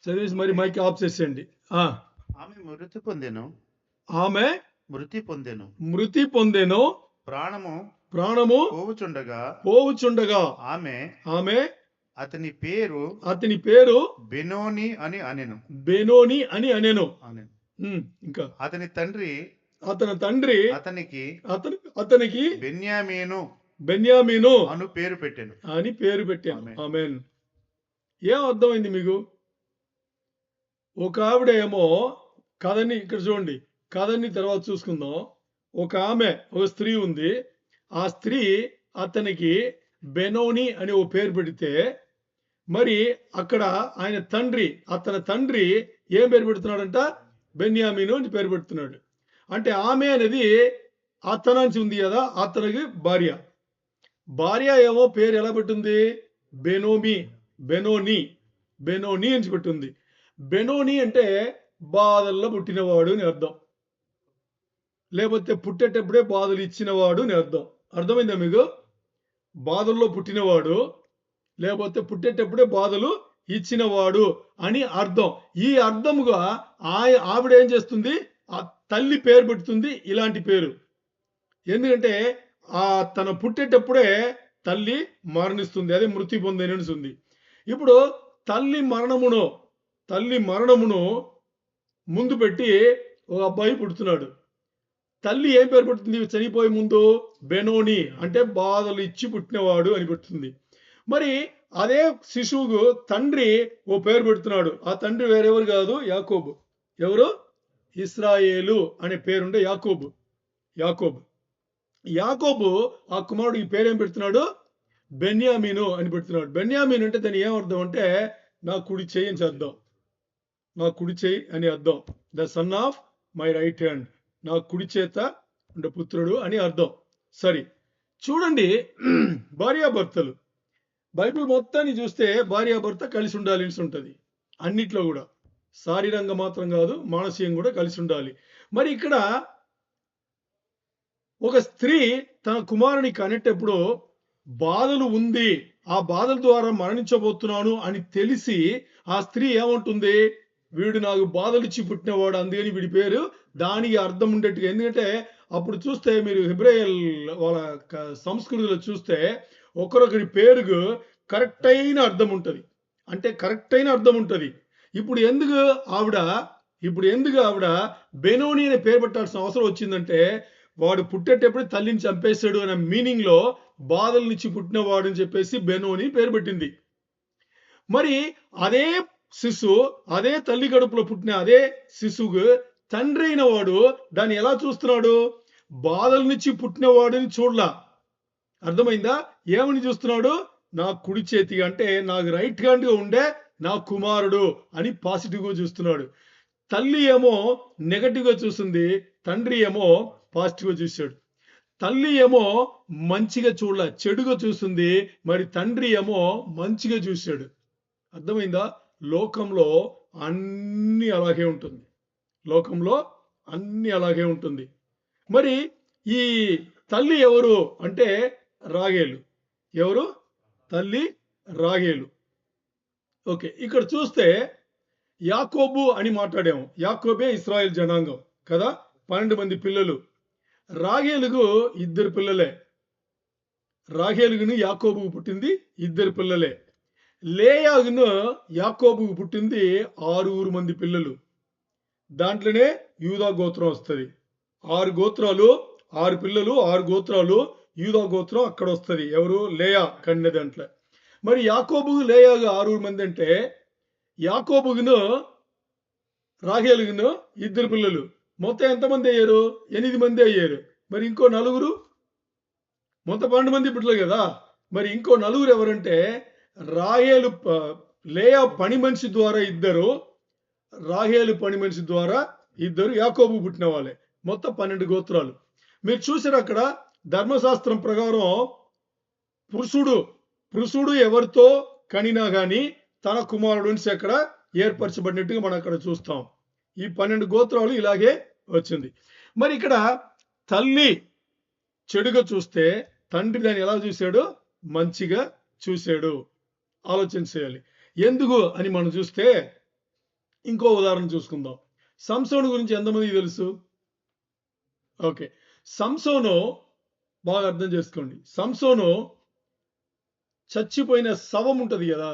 చదివేసి మరి మైక్ ఆఫ్ చేసేయండి. ఆమె మృతి పొందెను. ఆమె మృతి పొందెను. మృతి పొందెను. ప్రాణము ప్రాణము పోవుచుండగా ఆమె ఆమె అతని పేరు బెనోని అని అనెను. బెనోని అని అనెను. ఇంకా అతని తండ్రి అతనికి బెన్యామీను అని పేరు పెట్టాను. ఆమేన్. ఏం అర్థమైంది మీకు? ఒక ఆవిడ ఏమో కథని, ఇక్కడ చూడండి, కథని తర్వాత చూసుకుందాం. ఒక స్త్రీ ఉంది. ఆ స్త్రీ అతనికి బెనోని అని ఓ పేరు పెడితే, మరి అక్కడ అతని తండ్రి ఏం పేరు పెడుతున్నాడంట? బెన్యామీను అని పేరు పెడుతున్నాడు. అంటే ఆమె అనేది అతనాంచి ఉంది కదా, అతనికి భార్య ఏమో పేరు ఎలా పెట్టింది? బెనోని అని పెట్టింది. బెనోని అంటే బాధల్లో పుట్టినవాడు అని అర్థం, లేకపోతే పుట్టేటప్పుడే బాధలు ఇచ్చినవాడు అని అర్థం. అర్థమైందా మీకు? బాధల్లో పుట్టినవాడు, లేకపోతే పుట్టేటప్పుడే బాధలు ఇచ్చినవాడు అని అర్థం. ఈ అర్థముగా ఆవిడ ఏం చేస్తుంది? ఆ తల్లి పేరు పెడుతుంది ఇలాంటి పేరు. ఎందుకంటే తన పుట్టేటప్పుడే తల్లి మరణిస్తుంది, అదే మృతి పొందేనుంది. ఇప్పుడు తల్లి మరణమును ముందు పెట్టి ఒక అబ్బాయి పుడుతున్నాడు. తల్లి ఏం పేరు పెడుతుంది చనిపోయే ముందు? బెనోని, అంటే బాధలు ఇచ్చి పుట్టినవాడు అని పెడుతుంది. మరి అదే శిశువుకు తండ్రి ఓ పేరు పెడుతున్నాడు. ఆ తండ్రి వేరెవరు కాదు, యాకోబు. ఎవరు? ఇస్రాయేలు అనే పేరుండే యాకోబు. ఆ కుమారుడికి పేరేం పెడుతున్నాడు? బెన్యామీను అని పెడుతున్నాడు. బెన్యామీన్ అంటే దాని ఏం అర్థం అంటే నా కుడి చేయి అని అర్థం. నా కుడి చేయి అని అర్థం. The son of my right hand, నా కుడి చేత ఉండే పుత్రుడు అని అర్థం. సరే, చూడండి, భార్యాభర్తలు బైబిల్ మొత్తాన్ని చూస్తే భార్యాభర్త కలిసి ఉండాలి ఉంటుంది అన్నిట్లో కూడా. శారీరంగా మాత్రం కాదు, మానసికంగా కూడా కలిసి ఉండాలి. మరి ఇక్కడ ఒక స్త్రీ తన కుమారుని కనేటప్పుడు బాధలు ఉంది, ఆ బాధల ద్వారా మరణించబోతున్నాను అని తెలిసి ఆ స్త్రీ ఏమంటుంది? వీడు నాకు బాధలిచ్చి పుట్టినవాడు, అందుకని వీడి పేరు, దానికి అర్థం ఉండేట్టుగా. ఎందుకంటే అప్పుడు చూస్తే మీరు హెబ్రాయల్ వాళ్ళ సంస్కృతిలో చూస్తే ఒకరొకరి పేరుకు కరెక్ట్ అయిన అర్థం ఉంటుంది. అంటే కరెక్ట్ అయిన అర్థం ఉంటుంది. ఇప్పుడు ఎందుకు ఆవిడ బెనోని అనే పేరు పెట్టాల్సిన అవసరం వచ్చిందంటే, వాడు పుట్టేటప్పుడు తల్లిని చంపేశాడు అనే మీనింగ్ లో బాధల నుంచి పుట్టినవాడు అని చెప్పేసి బెనోని పేరు పెట్టింది. మరి అదే శిశువు, అదే తల్లి కడుపులో పుట్టిన అదే శిశువుకు తండ్రి అయిన వాడు దాన్ని ఎలా చూస్తున్నాడు? బాధల నుంచి పుట్టినవాడిని చూడలా. అర్థమైందా? ఏమని చూస్తున్నాడు? నా కుడి చేతిగా, అంటే నాకు రైట్ హ్యాండ్ గా ఉండే నా కుమారుడు అని పాజిటివ్ గా చూస్తున్నాడు. తల్లి ఏమో నెగటివ్ గా చూస్తుంది, తండ్రి ఏమో పాజిటివ్ గా చూశాడు. తల్లి ఏమో మంచిగా చూడలే, చెడుగా చూస్తుంది. మరి తండ్రి ఏమో మంచిగా చూశాడు. అర్థమైందా? లోకంలో అన్ని అలాగే ఉంటుంది. లోకంలో అన్ని అలాగే ఉంటుంది. మరి ఈ తల్లి ఎవరు అంటే రాగేలు. ఎవరు? తల్లి రాగేలు. ఓకే, ఇక్కడ చూస్తే యాకోబు అని మాట్లాడాము. యాకోబే ఇశ్రాయేల్ జనాంగం కదా, 12 మంది పిల్లలు. రాగేలుకు 2 పిల్లలే. రాగేలుగును యాకోబుకు పుట్టింది 2 పిల్లలే. లేయాగును యాకోబుకు పుట్టింది 6 మంది పిల్లలు. దాంట్లోనే యూదా గోత్రం వస్తుంది. 6 గోత్రాలు, 6 పిల్లలు, 6 గోత్రాలు. యూదా గోత్రం అక్కడ వస్తుంది. ఎవరు? లేయా కన్య దాంట్లో. మరి యాకోబుకు లేయాగు 6 మంది అంటే యాకోబుగును రాహేలుగును 2 పిల్లలు. మొత్తం ఎంతమంది అయ్యారు? 8 మంది అయ్యారు. మరి ఇంకో 4, మొత్తం 12 మంది బిడ్డలు కదా. మరి ఇంకో 4 ఎవరంటే రాహేలు, లేయా పని మనిషి ద్వారా 2, రాహేలు పని మనిషి ద్వారా 2 యాకోబు పుట్టిన వాళ్ళే. మొత్తం 12 గోత్రాలు. మీరు చూసారు అక్కడ ధర్మశాస్త్రం ప్రకారం పురుషుడు ఎవరితో కనినా గాని తన కుమారుడు నుంచి అక్కడ ఏర్పరచబడినట్టుగా మనం అక్కడ చూస్తాం. ఈ 12 గోత్రాలు ఇలాగే వచ్చింది. మరి ఇక్కడ తల్లి చెడుగా చూస్తే తండ్రి దాన్ని ఎలా చూశాడు? మంచిగా చూశాడు. ఆలోచన చేయాలి. ఎందుకు అని మనం చూస్తే ఇంకో ఉదాహరణ చూసుకుందాం. సంసోను గురించి ఎంతమందికి తెలుసు? ఓకే, సంసోను బాగా అర్థం చేసుకోండి. సంసోను చచ్చిపోయిన శవం ఉంటది కదా,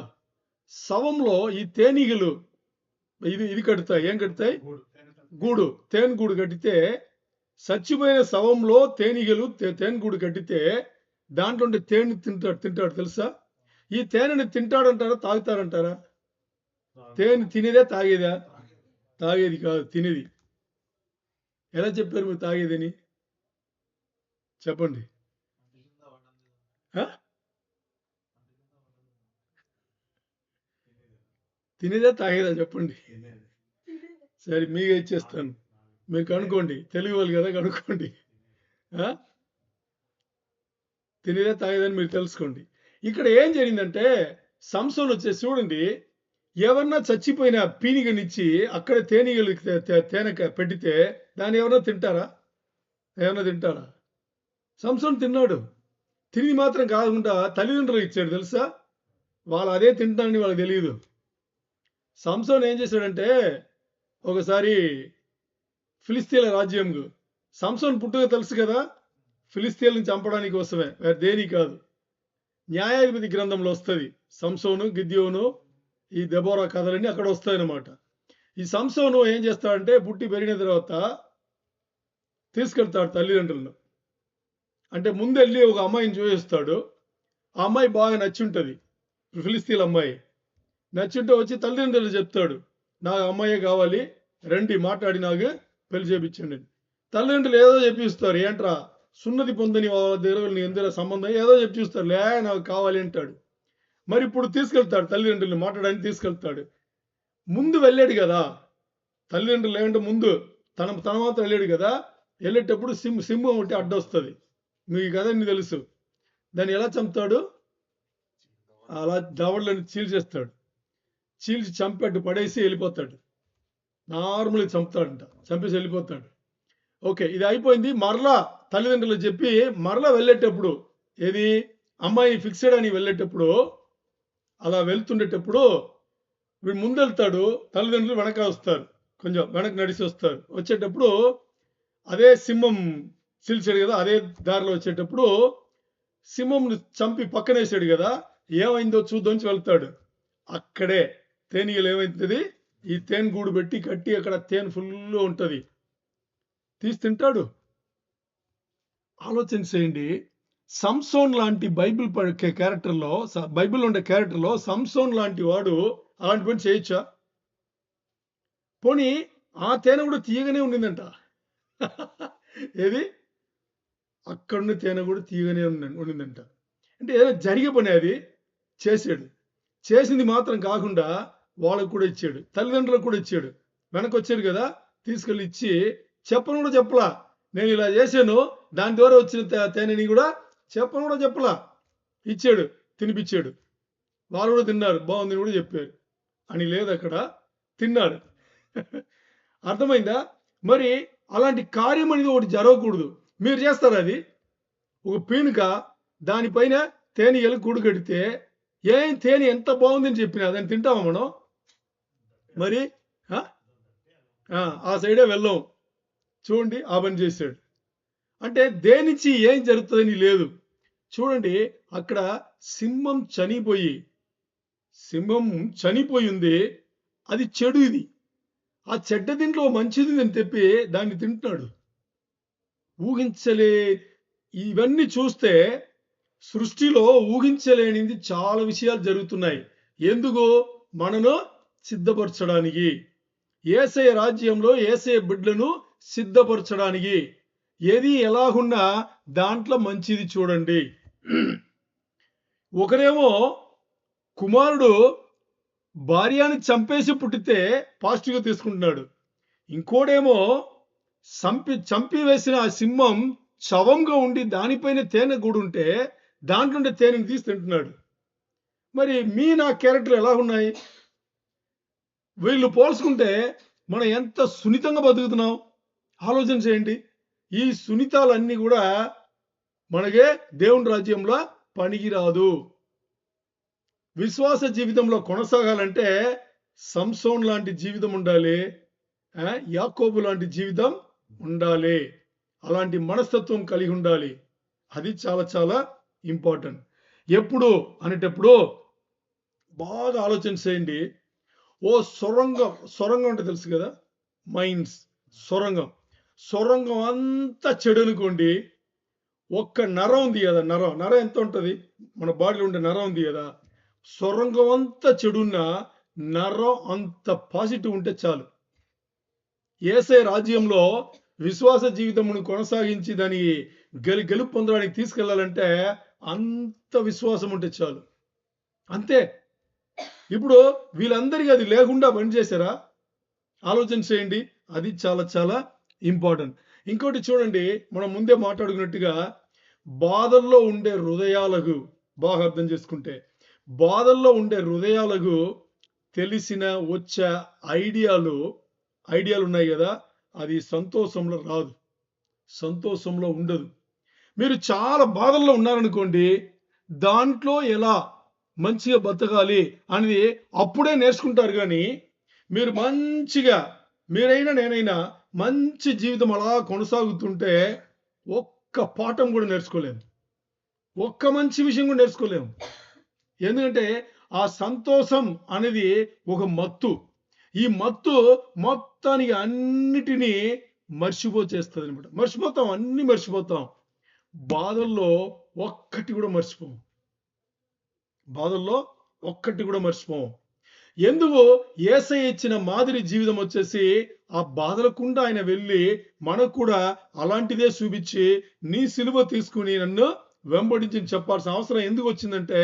శవంలో ఈ తేనీగలు ఇది కడతాయి. ఏం కడతాయి? గూడు, తేనె గూడు కట్టితే, చచ్చిపోయిన శవంలో తేనీగలు తేనె గూడు కట్టితే దాంట్లో తేనె తింటాడు తెలుసా? ఈ తేనెని తింటాడంటారా, తాగుతారంటారా? తేనె తినేదే, తాగేదా? తాగేది కాదు, తినేది. ఎలా చెప్పారు మీరు తాగేదని? చెప్పండి. తినేదా తాగేదా చెప్పండి. సరే మీకే ఇచ్చేస్తాను, మీరు కనుక్కోండి. తెలుగు వాళ్ళు కదా, కనుక్కోండి. తినేదా తాగేదని మీరు తెలుసుకోండి. ఇక్కడ ఏం జరిగిందంటే సంసోను వచ్చేసి చూడండి, ఎవరన్నా చచ్చిపోయిన పీనిగనిచ్చి అక్కడ తేనీగలు తేనె పెట్టితే దాన్ని ఎవరన్నా తింటారా? సంసోను తిన్నాడు. తిని మాత్రం కాకుండా తల్లిదండ్రులు ఇచ్చాడు తెలుసా. వాళ్ళు అదే తింటానని వాళ్ళకి తెలియదు. సంసోను ఏం చేశాడంటే, ఒకసారి ఫిలిస్తీన్ల రాజ్యంకు సంసోను పుట్టుక తెలుసు కదా, ఫిలిస్తీన్లను చంపడానికి కోసమే, వేరే దేని కాదు. న్యాయాధిపతి గ్రంథంలో వస్తుంది సంసోను, గిద్యోను, ఈ దెబోరా కథలన్నీ అక్కడ వస్తాయన్నమాట. ఈ సంసోను ఏం చేస్తాడంటే, పుట్టి పెరిగిన తర్వాత తీసుకెళ్తాడు తల్లిదండ్రులను. అంటే ముందెళ్ళి ఒక అమ్మాయిని చూపిస్తాడు. ఆ అమ్మాయి బాగా నచ్చి ఉంటుంది, ఫిలిస్తీన్ అమ్మాయి. నచ్చుంటే వచ్చి తల్లిదండ్రులు చెప్తాడు, నాకు అమ్మాయే కావాలి, రండి మాట్లాడి నాకు పెళ్లి చేపించండి. తల్లిదండ్రులు ఏదో చెప్పిస్తారు. ఏంట్రా సున్నతి పొందని వాళ్ళ దగ్గర ఎందులో సంబంధం ఏదో చెప్పిస్తారు. లే నాకు కావాలి అంటాడు. మరి ఇప్పుడు తీసుకెళ్తాడు, తల్లిదండ్రులు మాట్లాడడానికి తీసుకెళ్తాడు. ముందు వెళ్ళాడు కదా తల్లిదండ్రులు, ఏమంటే ముందు తన మాత్రం వెళ్ళాడు కదా. వెళ్ళేటప్పుడు సింహం ఒకటి అడ్డొస్తుంది. మీకు కదండి తెలుసు. దాన్ని ఎలా చంపుతాడు? అలా దవడలను చీల్చేస్తాడు. చీల్చి చంపేట్టు పడేసి వెళ్ళిపోతాడు. నార్మల్గా చంపుతాడంట, చంపేసి వెళ్ళిపోతాడు. ఓకే, ఇది అయిపోయింది. మరలా తల్లిదండ్రులు చెప్పి మరలా వెళ్ళేటప్పుడు, ఏది అమ్మాయిని ఫిక్స్ చేయడానికి వెళ్ళేటప్పుడు, అలా వెళ్తుండేటప్పుడు వీడు ముందెళ్తాడు, తల్లిదండ్రులు వెనక వస్తారు, కొంచెం వెనక నడిచి వస్తారు. వచ్చేటప్పుడు అదే సింహం చీల్చాడు కదా, అదే దారిలో వచ్చేటప్పుడు సింహంని చంపి పక్కనేసాడు కదా, ఏమైందో చూద్దాం వెళ్తాడు. అక్కడే తేనీగలు ఏమైతుంది, ఈ తేనె గూడు పెట్టి కట్టి అక్కడ తేనె ఫుల్ ఉంటుంది, తీసి తింటాడు. ఆలోచన చేయండి. సంసోన్ లాంటి బైబిల్ ఉండే క్యారెక్టర్లో సంసోన్ లాంటి వాడు అలాంటి పని చేయొచ్చా? పోనీ ఆ తేనె కూడా తీయగానే ఉండిందంట. ఏది అక్కడున్న తేనె కూడా తీయగానే ఉండిందంట. అంటే ఏదో జరిగే పని అది చేశాడు. చేసింది మాత్రం కాకుండా వాళ్ళకు కూడా ఇచ్చాడు, తల్లిదండ్రులకు కూడా ఇచ్చాడు. వెనక్కి వచ్చాడు కదా, తీసుకెళ్ళి ఇచ్చి చెప్పను కూడా చెప్పలా, నేను ఇలా చేశాను, దాని ద్వారా వచ్చిన తేనెని కూడా చెప్పను కూడా చెప్పలా, ఇచ్చాడు, తినిపించాడు. వాళ్ళు కూడా తిన్నారు, బాగుందని కూడా చెప్పారు అని లేదు, అక్కడ తిన్నారు. అర్థమైందా? మరి అలాంటి కార్యం అనేది ఒకటి జరగకూడదు. మీరు చేస్తారు అది, ఒక పీనుక దానిపైన తేనె కూడు కడితే ఏం తేనె ఎంత బాగుందని చెప్పినా దాన్ని తింటామా మనం? మరి ఆ సైడే వెళ్ళాం. చూడండి, ఆ పని చేశాడు. అంటే దేనిచి ఏం జరుగుతుందని లేదు. చూడండి, అక్కడ సింహం చనిపోయి ఉంది. అది చెడు. ఇది ఆ చెడ్డ దీంట్లో మంచిది అని చెప్పి దాన్ని తింటున్నాడు. ఊహించలే. ఇవన్నీ చూస్తే సృష్టిలో ఊహించలేనిది చాలా విషయాలు జరుగుతున్నాయి. ఎందుకు? మనను సిద్ధపరచడానికి, యేసయ్య రాజ్యంలో యేసయ్య బిడ్డలను సిద్ధపరచడానికి. ఏది ఎలాగున్నా దాంట్లో మంచిది చూడండి. ఒకరేమో కుమారుడు భార్యని చంపేసి పుట్టితే పాజిటివ్గా తీసుకుంటున్నాడు. ఇంకోడేమో చంపి వేసిన ఆ సింహం శవంగా ఉండి దానిపైన తేనె గూడుంటే దాంట్లో తేనెని తీసి తింటున్నాడు. మరి నా క్యారెక్టర్ ఎలా ఉన్నాయి? వీళ్ళు పోల్చుకుంటే మనం ఎంత సున్నితంగా బతుకుతున్నాం ఆలోచన చేయండి. ఈ సున్నితాలన్నీ కూడా మనకే దేవుని రాజ్యంలో పనికిరాదు. విశ్వాస జీవితంలో కొనసాగాలంటే సంసోన్ లాంటి జీవితం ఉండాలి, యాకోబు లాంటి జీవితం ఉండాలి, అలాంటి మనస్తత్వం కలిగి ఉండాలి. అది చాలా చాలా ఇంపార్టెంట్. ఎప్పుడు అనేటప్పుడు బాగా ఆలోచన చేయండి. ఓ సొరంగం అంటే తెలుసు కదా, మైన్స్, సొరంగం అంతా చెడు అనుకోండి. ఒక్క నరం ఉంది కదా, నరం ఎంత ఉంటుంది? మన బాడీలో ఉండే నరం ఉంది కదా, సొరంగం అంతా చెడున్న నరం అంత పాజిటివ్ ఉంటే చాలు. యేసయ్య రాజ్యంలో విశ్వాస జీవితమును కొనసాగించి దాని గెలుపు పొందడానికి తీసుకెళ్లాలంటే అంత విశ్వాసం ఉంటే చాలు. అంతే. ఇప్పుడు వీళ్ళందరికీ అది లేకుండా పనిచేశారా? ఆలోచన చేయండి. అది చాలా చాలా ఇంపార్టెంట్. ఇంకోటి చూడండి, మనం ముందే మాట్లాడుకున్నట్టుగా బాధల్లో ఉండే హృదయాలకు, బాగా అర్థం చేసుకుంటే బాధల్లో ఉండే హృదయాలకు తెలిసిన వచ్చే ఐడియాలు ఉన్నాయి కదా, అది సంతోషంలో రాదు, సంతోషంలో ఉండదు. మీరు చాలా బాధల్లో ఉన్నారనుకోండి, దాంట్లో ఎలా మంచిగా బతకాలి అనేది అప్పుడే నేర్చుకుంటారు. కానీ మీరు మంచిగా, మీరైనా నేనైనా మంచి జీవితం అలా కొనసాగుతుంటే ఒక్క పాఠం కూడా నేర్చుకోలేము, ఒక్క మంచి విషయం కూడా నేర్చుకోలేము. ఎందుకంటే ఆ సంతోషం అనేది ఒక మత్తు. ఈ మత్తు మొత్తానికి అన్నిటినీ మర్చిపోచేస్తుంది అనమాట. అన్ని మర్చిపోతాం. బాధల్లో ఒక్కటి కూడా మర్చిపోం. ఎందుకు? యేసయ్య ఇచ్చిన మాదిరి జీవితం వచ్చేసి ఆ బాధలకుండా ఆయన వెళ్ళి మనకు కూడా అలాంటిదే చూపించి, నీ సిలువ తీసుకుని నన్ను వెంబడించి చెప్పాల్సిన అవసరం ఎందుకు వచ్చిందంటే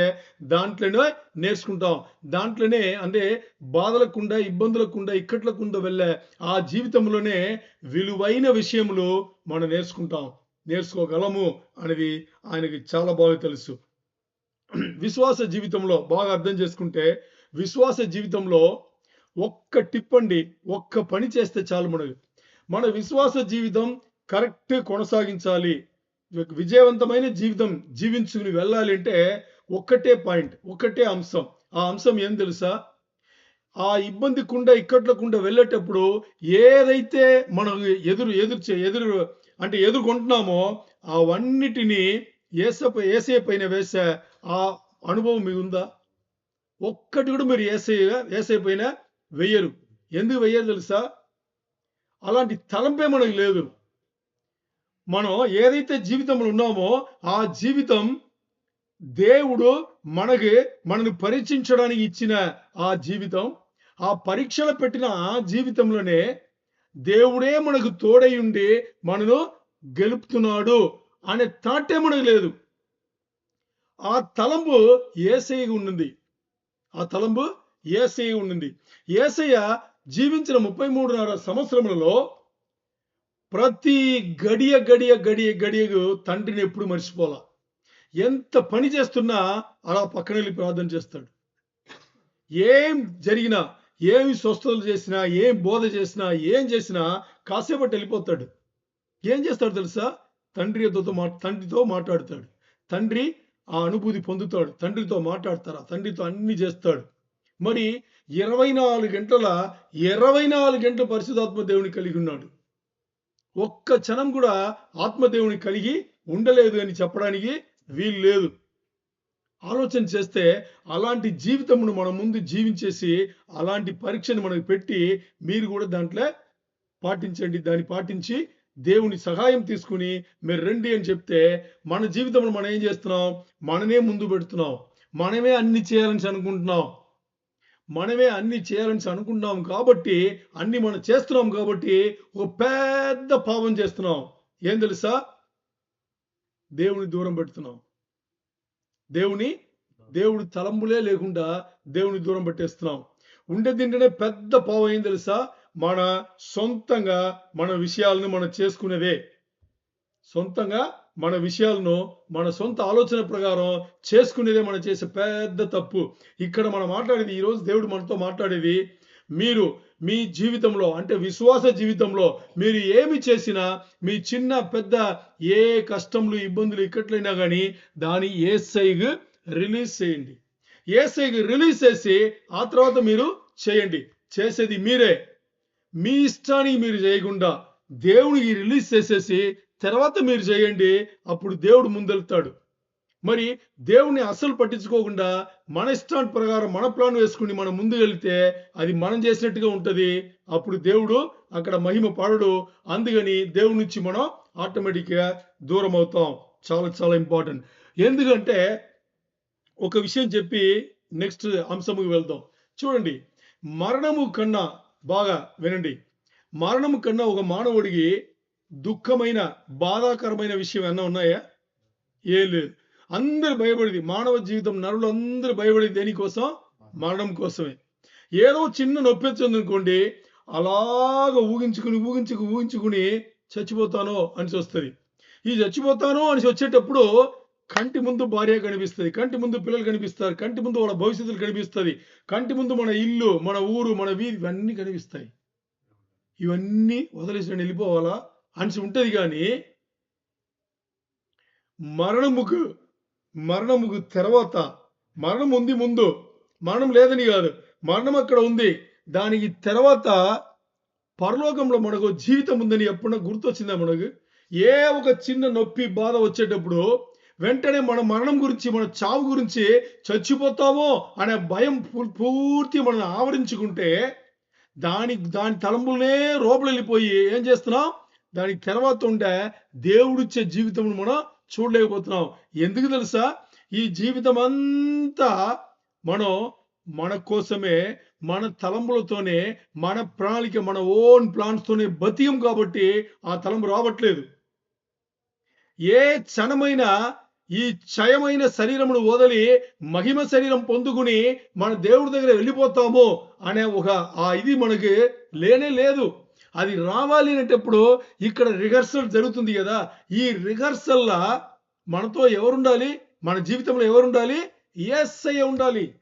దాంట్లోనే నేర్చుకుంటాం. దాంట్లోనే అంటే బాధలకుండా, ఇబ్బందులకుండా, ఇక్కట్లకుండా వెళ్ళే ఆ జీవితంలోనే విలువైన విషయములు మనం నేర్చుకుంటాం. నేర్చుకోగలము అనేది ఆయనకి చాలా బాగా తెలుసు. విశ్వాస జీవితంలో బాగా అర్థం చేసుకుంటే, విశ్వాస జీవితంలో ఒక్క టిప్ అండి, ఒక్క పని చేస్తే చాలు మనకు. మన విశ్వాస జీవితం కరెక్ట్ కొనసాగించాలి, విజయవంతమైన జీవితం జీవించుకుని వెళ్ళాలి అంటే ఒక్కటే పాయింట్, ఒక్కటే అంశం. ఆ అంశం ఏం తెలుసా? ఆ ఇబ్బంది కుండా ఇక్కట్లకుండా వెళ్ళేటప్పుడు ఏదైతే మనం ఎదుర్కొంటున్నామో అవన్నిటినీ యేసయ్య పైన వేసే ఆ అనుభవం మీకు ఉందా? ఒక్కటి కూడా మీరు యేసయ్య పైన వెయ్యరు. ఎందుకు వెయ్యరు తెలుసా? అలాంటి తలంపే మనకు లేదు. మనం ఏదైతే జీవితంలో ఉన్నామో ఆ జీవితం దేవుడు మనల్ని పరీక్షించడానికి ఇచ్చిన ఆ జీవితం, ఆ పరీక్షలు పెట్టిన ఆ జీవితంలోనే దేవుడే మనకు తోడై ఉండి మనను గెలుపుతున్నాడు అనే థాటే మనకు లేదు. ఆ తలంపు యేసయ్యకు ఉండింది. ఆ తలంపు యేసయ్య ఉండింది. యేసయ్య జీవించిన 33.5 సంవత్సరములలో ప్రతి గడియకు తండ్రిని ఎప్పుడు మర్చిపోలా. ఎంత పని చేస్తున్నా అలా పక్కన వెళ్ళి ప్రార్థన చేస్తాడు. ఏం జరిగినా, ఏమి స్వస్థతలు చేసినా, ఏం బోధ చేసినా, ఏం చేసినా కాసేపటి వెళ్ళిపోతాడు. ఏం చేస్తాడు తెలుసా? తండ్రితో మాట్లాడతాడు. తండ్రి ఆ అనుభూతి పొందుతాడు. తండ్రితో మాట్లాడతారు. తండ్రితో అన్ని చేస్తాడు. మరి 24 గంటల పరిశుద్ధాత్మ దేవుని కలిగి ఉన్నాడు. ఒక్క క్షణం కూడా ఆత్మదేవుని కలిగి ఉండలేదు అని చెప్పడానికి వీలు లేదు. ఆలోచన చేస్తే అలాంటి జీవితమును మన ముందు జీవించేసి అలాంటి పరీక్షను మనకు పెట్టి మీరు కూడా దాంట్లో పాటించండి. దాన్ని పాటించి దేవుని సహాయం తీసుకుని మీరు రండి అని చెప్తే మన జీవితంలో మనం ఏం చేస్తున్నాం? మనమే ముందు పెడుతున్నాం. మనమే అన్ని చేయాలని అనుకుంటున్నాం కాబట్టి, అన్ని మనం చేస్తున్నాం కాబట్టి ఒక పెద్ద పాపం చేస్తున్నాం. ఏం తెలుసా? దేవుని దూరం పెడుతున్నాం. దేవుడి తలంపులే లేకుండా దేవుని దూరం పెట్టేస్తున్నాం. ఉండేదింటేనే పెద్ద పాపం ఏం తెలుసా? మన సొంతంగా మన విషయాలను మనం చేసుకునేదే. సొంతంగా మన విషయాలను మన సొంత ఆలోచన ప్రకారం చేసుకునేదే మనం చేసే పెద్ద తప్పు. ఇక్కడ మనం మాట్లాడేది, ఈరోజు దేవుడు మనతో మాట్లాడేది, మీరు మీ జీవితంలో అంటే విశ్వాస జీవితంలో మీరు ఏమి చేసినా, మీ చిన్న పెద్ద ఏ కష్టములు ఇబ్బందులు ఇక్కట్లైనా కానీ దాన్ని యేసయ్యకు రిలీజ్ చేయండి. యేసయ్యకు రిలీజ్ చేసి ఆ తర్వాత మీరు చేయండి. చేసేది మీరే. మీ ఇష్టానికి మీరు చేయకుండా దేవునికి రిలీజ్ చేసేసి తర్వాత మీరు చేయండి. అప్పుడు దేవుడు ముందెళ్తాడు. మరి దేవుణ్ణి అస్సలు పట్టించుకోకుండా మన ఇష్టాన్ని ప్రకారం మన ప్లాన్ వేసుకుని మనం ముందు వెళ్తే అది మనం చేసినట్టుగా ఉంటది. అప్పుడు దేవుడు అక్కడ మహిమ పడడు. అందుకని దేవుడి నుంచి మనం ఆటోమేటిక్గా దూరం అవుతాం. చాలా చాలా ఇంపార్టెంట్. ఎందుకంటే ఒక విషయం చెప్పి నెక్స్ట్ అంశముకి వెళ్దాం. చూడండి, మరణము కన్నా బాగా వినండి, మరణము కన్నా ఒక మానవుడికి దుఃఖమైన బాధాకరమైన విషయం ఏమన్నా ఉన్నాయా? ఏం లేదు. అందరు భయపడేది మానవ జీవితం, నరులు అందరూ భయపడేది దేనికోసం? మరణం కోసమే. ఏదో చిన్న నొప్పి వచ్చిందనుకోండి, అలాగ ఊహించుకుని చచ్చిపోతానో అని వస్తుంది. ఈ చచ్చిపోతానో అని వచ్చేటప్పుడు కంటి ముందు భార్య కనిపిస్తుంది, కంటి ముందు పిల్లలు కనిపిస్తారు, కంటి ముందు వాళ్ళ భవిష్యత్తులు కనిపిస్తుంది, కంటి ముందు మన ఇల్లు, మన ఊరు, మన వీధి ఇవన్నీ కనిపిస్తాయి. ఇవన్నీ వదిలేసి నేను వెళ్ళిపోవాలా అని ఉంటుంది. కానీ మరణముకు తర్వాత, మరణం ఉంది ముందు, మరణం లేదని కాదు, మరణం అక్కడ ఉంది. దానికి తర్వాత పరలోకంలో మనకు జీవితం ఉందని ఎప్పుడన్నా గుర్తొచ్చిందా మనకు? ఏ ఒక చిన్న నొప్పి బాధ వచ్చేటప్పుడు వెంటనే మన మరణం గురించి, మన చావు గురించి, చచ్చిపోతామో అనే భయం పూర్తి మనం ఆవరించుకుంటే దాని తలంపులనే లోపల వెళ్ళిపోయి ఏం చేస్తున్నాం? దానికి తర్వాత ఉండే దేవుడిచ్చే జీవితం మనం చూడలేకపోతున్నాం. ఎందుకు తెలుసా? ఈ జీవితం అంతా మన కోసమే, మన తలంపులతోనే, మన ప్రణాళిక, మన ఓన్ ప్లాన్స్ తోనే బతికం కాబట్టి ఆ తలంపు రావట్లేదు. ఏ క్షణమైనా ఈ క్షయమైన శరీరమును వదిలి మహిమ శరీరం పొందుకుని మన దేవుడి దగ్గర వెళ్ళిపోతామో అనే ఇది మనకి లేనే లేదు. అది రావాలి అనేటప్పుడు ఇక్కడ రిహర్సల్ జరుగుతుంది కదా. ఈ రిహర్సల్‌లా మనతో ఎవరుండాలి? మన జీవితంలో ఎవరుండాలి? యేసయ్య ఉండాలి.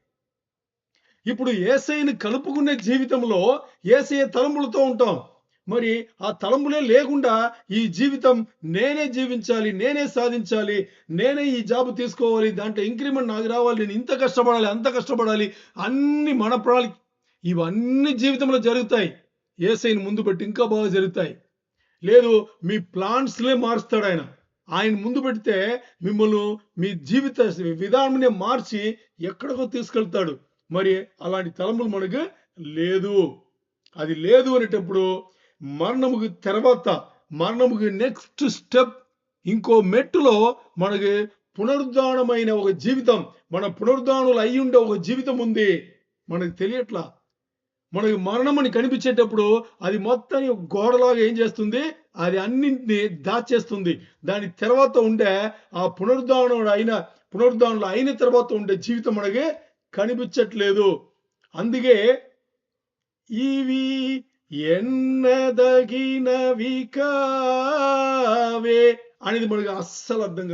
ఇప్పుడు యేసయ్యని కలుపుకునే జీవితంలో యేసయ్య తలంపులతో ఉంటాం. మరి ఆ తలంపులే లేకుండా ఈ జీవితం నేనే జీవించాలి, నేనే సాధించాలి, నేనే ఈ జాబ్ తీసుకోవాలి, దాంట్లో ఇంక్రిమెంట్ నాకు రావాలి, నేను ఇంత కష్టపడాలి, అంత కష్టపడాలి, అన్ని మన ఇవన్నీ జీవితంలో జరుగుతాయి. యేసయ్యని ముందు పెట్టి ఇంకా బాగా జరుగుతాయి. లేదు, మీ ప్లాన్స్‌లే మారుస్తాడు ఆయన. ఆయన ముందు పెడితే మిమ్మల్ని మీ జీవిత విధానాన్నే మార్చి ఎక్కడికో తీసుకెళ్తాడు. మరి అలాంటి తలంపులు మనకు లేదు. అది లేదు అనేటప్పుడు మరణముకి నెక్స్ట్ స్టెప్, ఇంకో మెట్టులో మనకి పునరుద్ధానమైన ఒక జీవితం, మన పునరుద్ధానులు అయి ఉండే ఒక జీవితం ఉంది. మనకు తెలియట్లా. మనకి మరణం అని కనిపించేటప్పుడు అది మొత్తాన్ని ఒక గోడలాగా ఏం చేస్తుంది? అది అన్నింటినీ దాచేస్తుంది. దాని తర్వాత ఉండే ఆ పునరుద్ధానులు అయిన తర్వాత ఉండే జీవితం మనకి కనిపించట్లేదు. అందుకే ఇవి ఎన్నదగినవి కావే అనేది మనకి అస్సలు అర్థం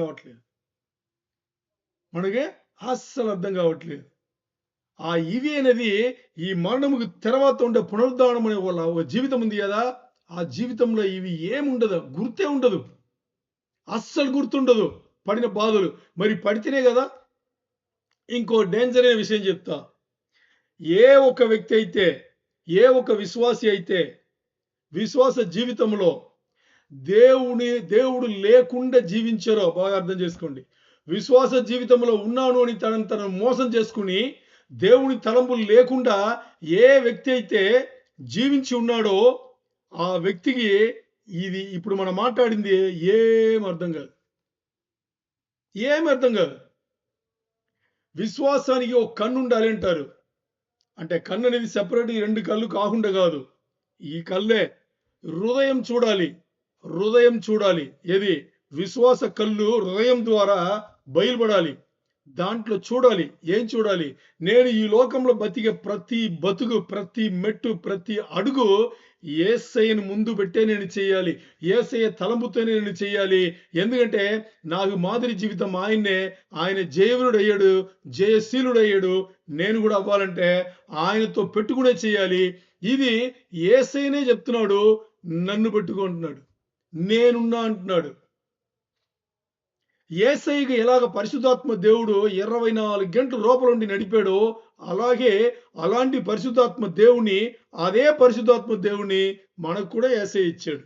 కావట్లేదు. ఆ ఇవి అనేది ఈ మరణముకు తర్వాత ఉండే పునరుద్ధానం అనే ఒక జీవితం ఉంది కదా. ఆ జీవితంలో ఇవి ఏముండదు, గుర్తే ఉండదు, అస్సలు గుర్తుండదు. పడిన బాధలు మరి పడితేనే కదా. ఇంకో డేంజర్ అయిన విషయం చెప్తా. ఏ ఒక్క వ్యక్తి అయితే, ఏ ఒక్క విశ్వాసి అయితే విశ్వాస జీవితంలో దేవుడు లేకుండా జీవించారో బాగా అర్థం చేసుకోండి. విశ్వాస జీవితంలో ఉన్నాను అని తనను మోసం చేసుకుని దేవుని తలంపులు లేకుండా ఏ వ్యక్తి అయితే జీవించి ఉన్నాడో ఆ వ్యక్తికి ఇది ఇప్పుడు మనం మాట్లాడింది ఏం అర్థం కాదు. విశ్వాసానికి ఒక కన్ను ఉండాలి అంటారు. అంటే కన్ను అనేది సెపరేట్, ఈ రెండు కళ్ళు కాకుండా కాదు. ఈ కళ్ళే హృదయం చూడాలి. ఏది? విశ్వాస కళ్ళు హృదయం ద్వారా బయలుపడాలి. దాంట్లో చూడాలి. ఏం చూడాలి? నేను ఈ లోకంలో బతికే ప్రతి బతుకు, ప్రతి మెట్టు, ప్రతి అడుగు యేసయ్యను ముందు పెట్టే నేను చేయాలి. యేసయ్య తలంపుతోనే నేను చేయాలి. ఎందుకంటే నాకు మాదిరి జీవితం ఆయన్నే. ఆయన జయవీరుడయ్యాడు, జయశీలుడయ్యాడు. నేను కూడా అవ్వాలంటే ఆయనతో పెట్టుకునే చేయాలి. ఇది యేసయ్యనే చెప్తున్నాడు. నన్ను పెట్టుకుంటున్నాడు, నేనున్నా అంటున్నాడు. యేసయ్యకి ఎలాగ పరిశుద్ధాత్మ దేవుడు 24 గంటలు లోపలుండి నడిపాడో అలాంటి పరిశుద్ధాత్మ దేవుని, అదే పరిశుద్ధాత్మ దేవుని మనకు కూడా యేసయ్య ఇచ్చాడు.